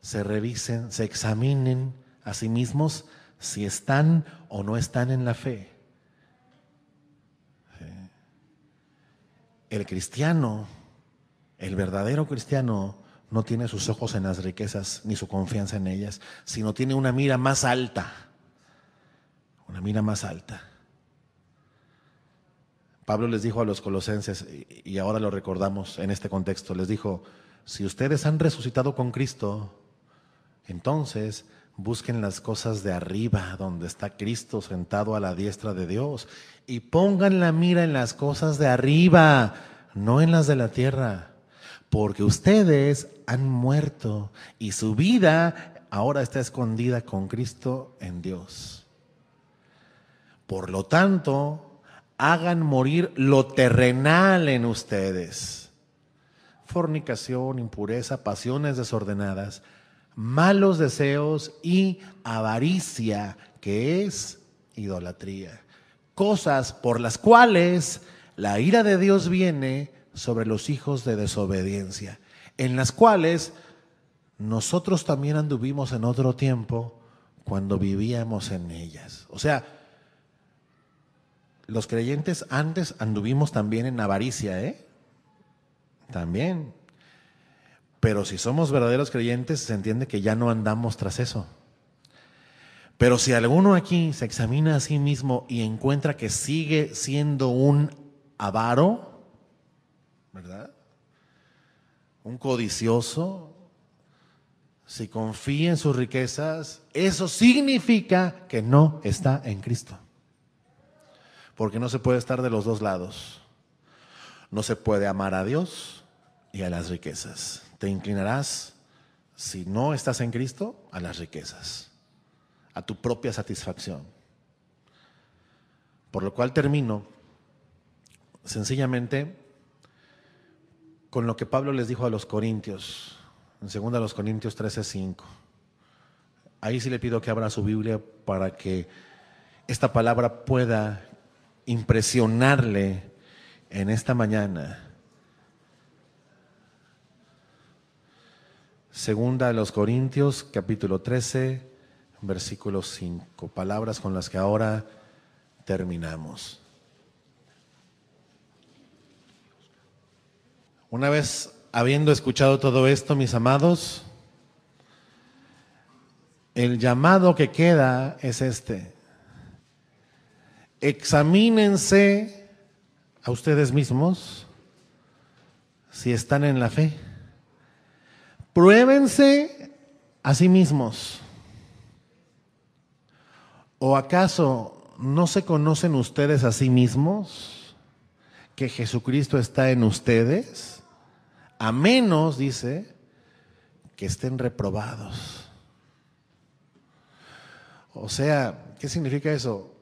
Speaker 1: se revisen, se examinen a sí mismos si están o no están en la fe. El cristiano, el verdadero cristiano, no tiene sus ojos en las riquezas ni su confianza en ellas, sino tiene una mira más alta, una mira más alta. Pablo les dijo a los colosenses, y ahora lo recordamos en este contexto, les dijo, si ustedes han resucitado con Cristo, entonces busquen las cosas de arriba, donde está Cristo sentado a la diestra de Dios, y pongan la mira en las cosas de arriba, no en las de la tierra. Porque ustedes han muerto y su vida ahora está escondida con Cristo en Dios. Por lo tanto, hagan morir lo terrenal en ustedes: fornicación, impureza, pasiones desordenadas, malos deseos y avaricia, que es idolatría. Cosas por las cuales la ira de Dios viene sobre los hijos de desobediencia, en las cuales nosotros también anduvimos en otro tiempo cuando vivíamos en ellas. O sea, los creyentes antes anduvimos también en avaricia, también. Pero si somos verdaderos creyentes, se entiende que ya no andamos tras eso. Pero si alguno aquí se examina a sí mismo y encuentra que sigue siendo un avaro, ¿verdad?, un codicioso, si confía en sus riquezas, eso significa que no está en Cristo. Porque no se puede estar de los dos lados. No se puede amar a Dios y a las riquezas. Te inclinarás, si no estás en Cristo, a las riquezas, a tu propia satisfacción. Por lo cual termino sencillamente con lo que Pablo les dijo a los corintios, en 2 Corintios 13:5. Ahí sí le pido que abra su Biblia para que esta palabra pueda impresionarle en esta mañana Segunda de los Corintios, capítulo 13, versículo 5. Palabras con las que ahora terminamos. Una vez habiendo escuchado todo esto, mis amados, el llamado que queda es este: examínense a ustedes mismos si están en la fe. Pruébense a sí mismos. ¿O acaso no se conocen ustedes a sí mismos que Jesucristo está en ustedes? A menos, dice, que estén reprobados. O sea, ¿qué significa eso?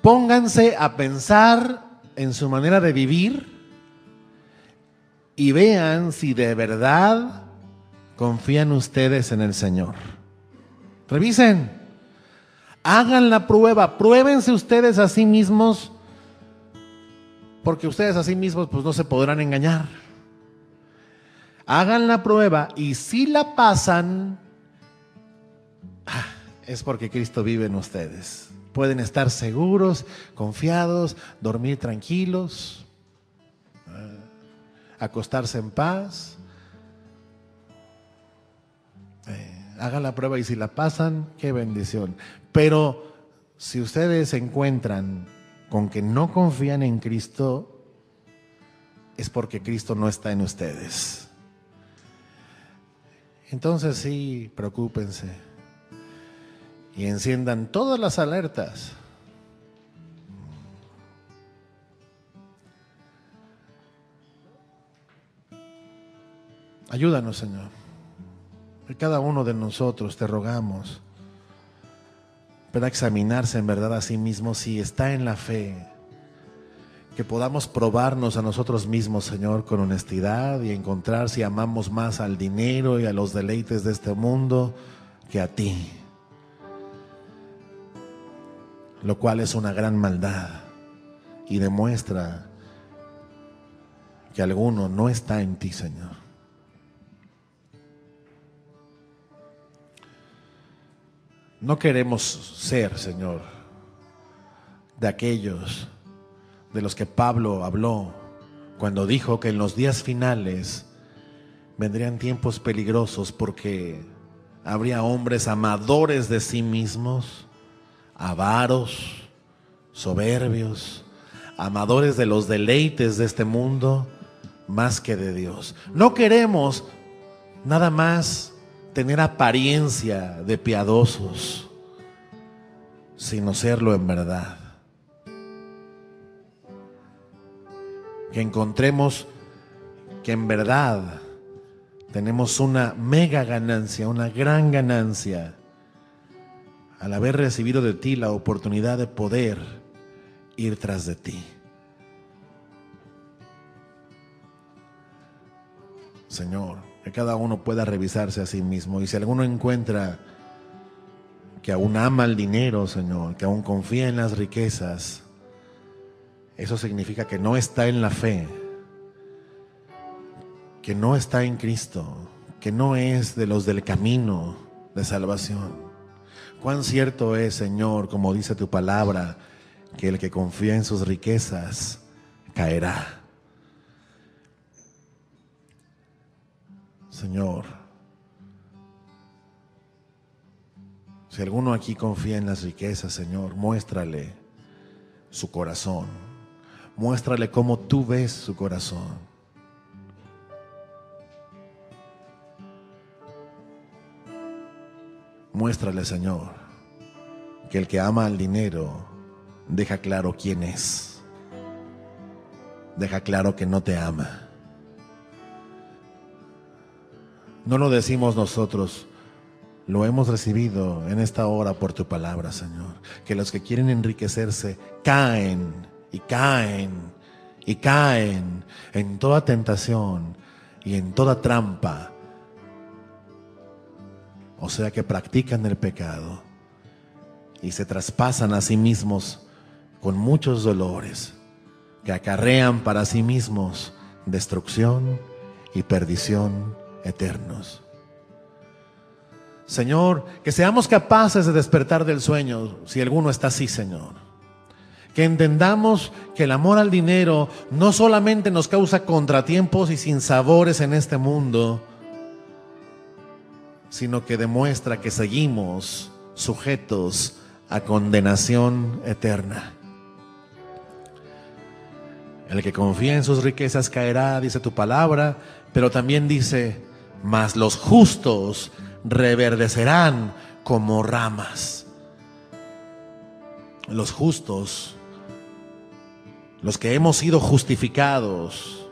Speaker 1: Pónganse a pensar en su manera de vivir y vean si de verdad confían ustedes en el Señor. Revisen, hagan la prueba, pruébense ustedes a sí mismos, porque ustedes a sí mismos pues no se podrán engañar. Hagan la prueba y si la pasan, es porque Cristo vive en ustedes. Pueden estar seguros, confiados, dormir tranquilos, acostarse en paz. Hagan la prueba y si la pasan, qué bendición. Pero si ustedes se encuentran con que no confían en Cristo, es porque Cristo no está en ustedes. Entonces sí, preocúpense y enciendan todas las alertas. Ayúdanos, Señor. Que cada uno de nosotros, te rogamos, pueda examinarse en verdad a sí mismo si está en la fe. Que podamos probarnos a nosotros mismos, Señor, con honestidad y encontrar si amamos más al dinero y a los deleites de este mundo que a ti. Lo cual es una gran maldad y demuestra que alguno no está en ti, Señor. No queremos ser, Señor, de aquellos de los que Pablo habló cuando dijo que en los días finales vendrían tiempos peligrosos porque habría hombres amadores de sí mismos, avaros, soberbios, amadores de los deleites de este mundo más que de Dios. No queremos nada más tener apariencia de piadosos, sino serlo en verdad. Que encontremos que en verdad tenemos una mega ganancia, una gran ganancia al haber recibido de ti la oportunidad de poder ir tras de ti. Señor, que cada uno pueda revisarse a sí mismo, y si alguno encuentra que aún ama el dinero, Señor, que aún confía en las riquezas, eso significa que no está en la fe, que no está en Cristo, que no es de los del camino de salvación. Cuán cierto es, Señor, como dice tu palabra, que el que confía en sus riquezas caerá. Señor, si alguno aquí confía en las riquezas, Señor, muéstrale su corazón. Muéstrale cómo tú ves su corazón. Muéstrale, Señor, que el que ama al dinero deja claro quién es. Deja claro que no te ama. No lo decimos nosotros, lo hemos recibido en esta hora por tu palabra, Señor. Que los que quieren enriquecerse caen y caen y caen en toda tentación y en toda trampa. O sea que practican el pecado y se traspasan a sí mismos con muchos dolores que acarrean para sí mismos destrucción y perdición eternos. Señor, que seamos capaces de despertar del sueño, si alguno está así, Señor. Que entendamos que el amor al dinero no solamente nos causa contratiempos y sinsabores en este mundo, sino que demuestra que seguimos sujetos a condenación eterna. El que confía en sus riquezas caerá, dice tu palabra, pero también dice, mas los justos reverdecerán como ramas. Los justos, los que hemos sido justificados,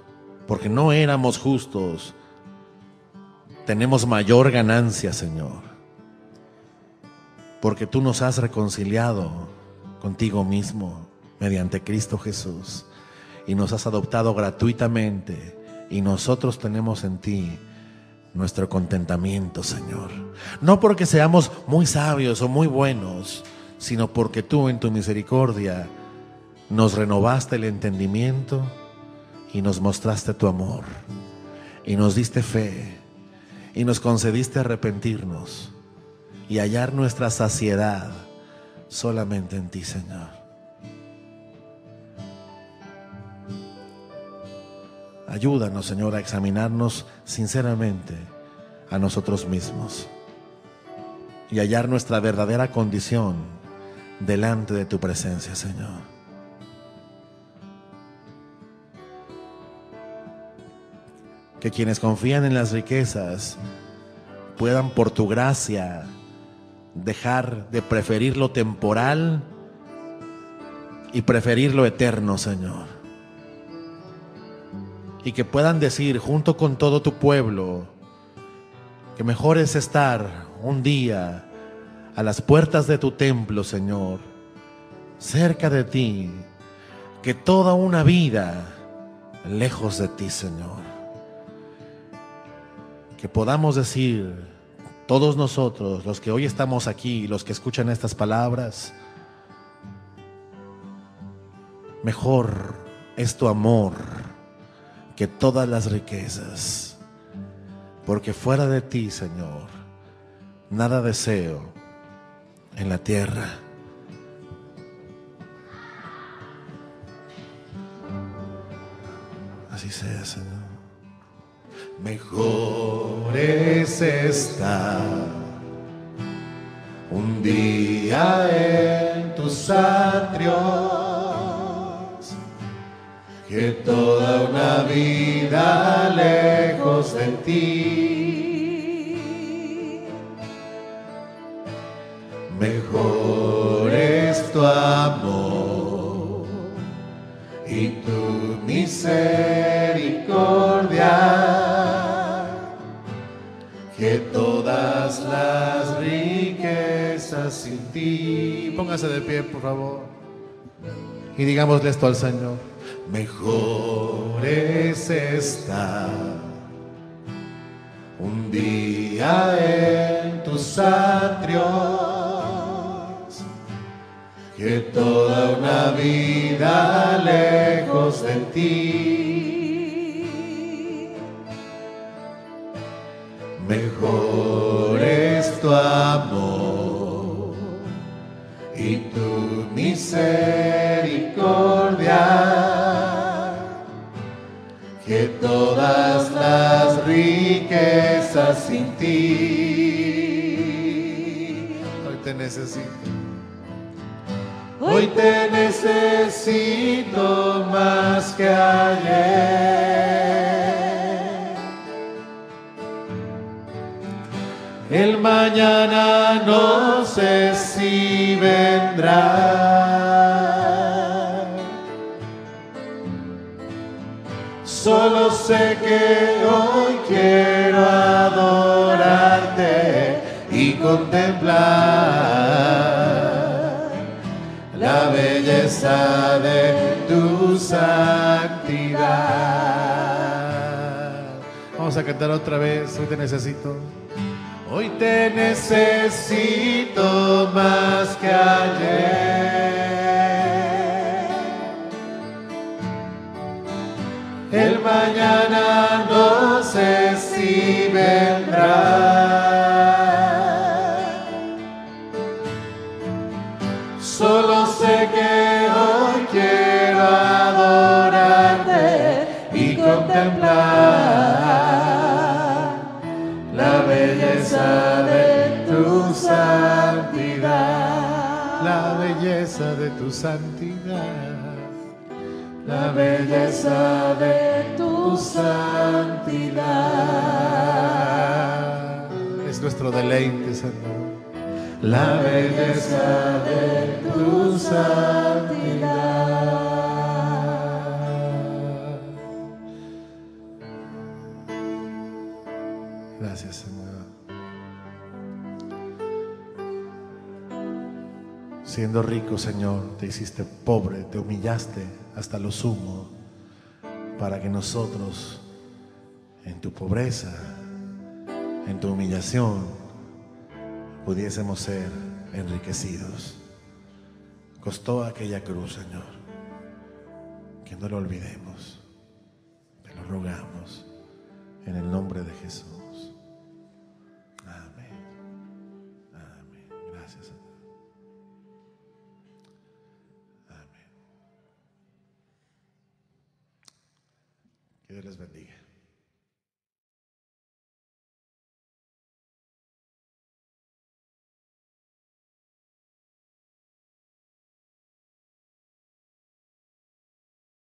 Speaker 1: porque no éramos justos, tenemos mayor ganancia, Señor, porque tú nos has reconciliado contigo mismo mediante Cristo Jesús y nos has adoptado gratuitamente, y nosotros tenemos en ti nuestro contentamiento, Señor. No porque seamos muy sabios o muy buenos, sino porque tú en tu misericordia nos renovaste el entendimiento y nos mostraste tu amor y nos diste fe y nos concediste arrepentirnos y hallar nuestra saciedad solamente en ti, Señor. Ayúdanos, Señor, a examinarnos sinceramente a nosotros mismos y hallar nuestra verdadera condición delante de tu presencia, Señor. Que quienes confían en las riquezas puedan, por tu gracia, dejar de preferir lo temporal y preferir lo eterno, Señor. Y que puedan decir junto con todo tu pueblo que mejor es estar un día a las puertas de tu templo, Señor, cerca de ti, que toda una vida lejos de ti, Señor. Que podamos decir, todos nosotros, los que hoy estamos aquí, los que escuchan estas palabras, mejor es tu amor que todas las riquezas, porque fuera de ti, Señor, nada deseo en la tierra. Así sea, Señor. Mejor es estar un día en tus atrios que toda una vida lejos de ti. Mejor es tu amor y tu misericordia que todas las riquezas sin ti. Póngase de pie, por favor, y digámosle esto al Señor. Mejor es estar un día en tus atrios que toda una vida lejos de ti. Mejor es tu amor y tu misericordia que todas las riquezas sin ti. Hoy te necesito. Hoy te necesito más que ayer. El mañana no sé si vendrá. Solo sé que hoy quiero adorarte y contemplar la belleza de tu santidad. Vamos a cantar otra vez. Hoy te necesito. Hoy te necesito más que ayer. El mañana no sé si vendrá. que hoy quiero adorarte y contemplar la belleza de tu santidad, la belleza de tu santidad, la belleza de tu santidad. Es nuestro deleite, Señor. La belleza de tu santidad. Gracias, Señor. Siendo rico, Señor, te hiciste pobre, te humillaste hasta lo sumo, para que nosotros, en tu pobreza, en tu humillación, pudiésemos ser enriquecidos. Costó aquella cruz, Señor, que no lo olvidemos. Te lo rogamos en el nombre de Jesús. Amén. Amén. Gracias, Señor. Amén. Que Dios les bendiga.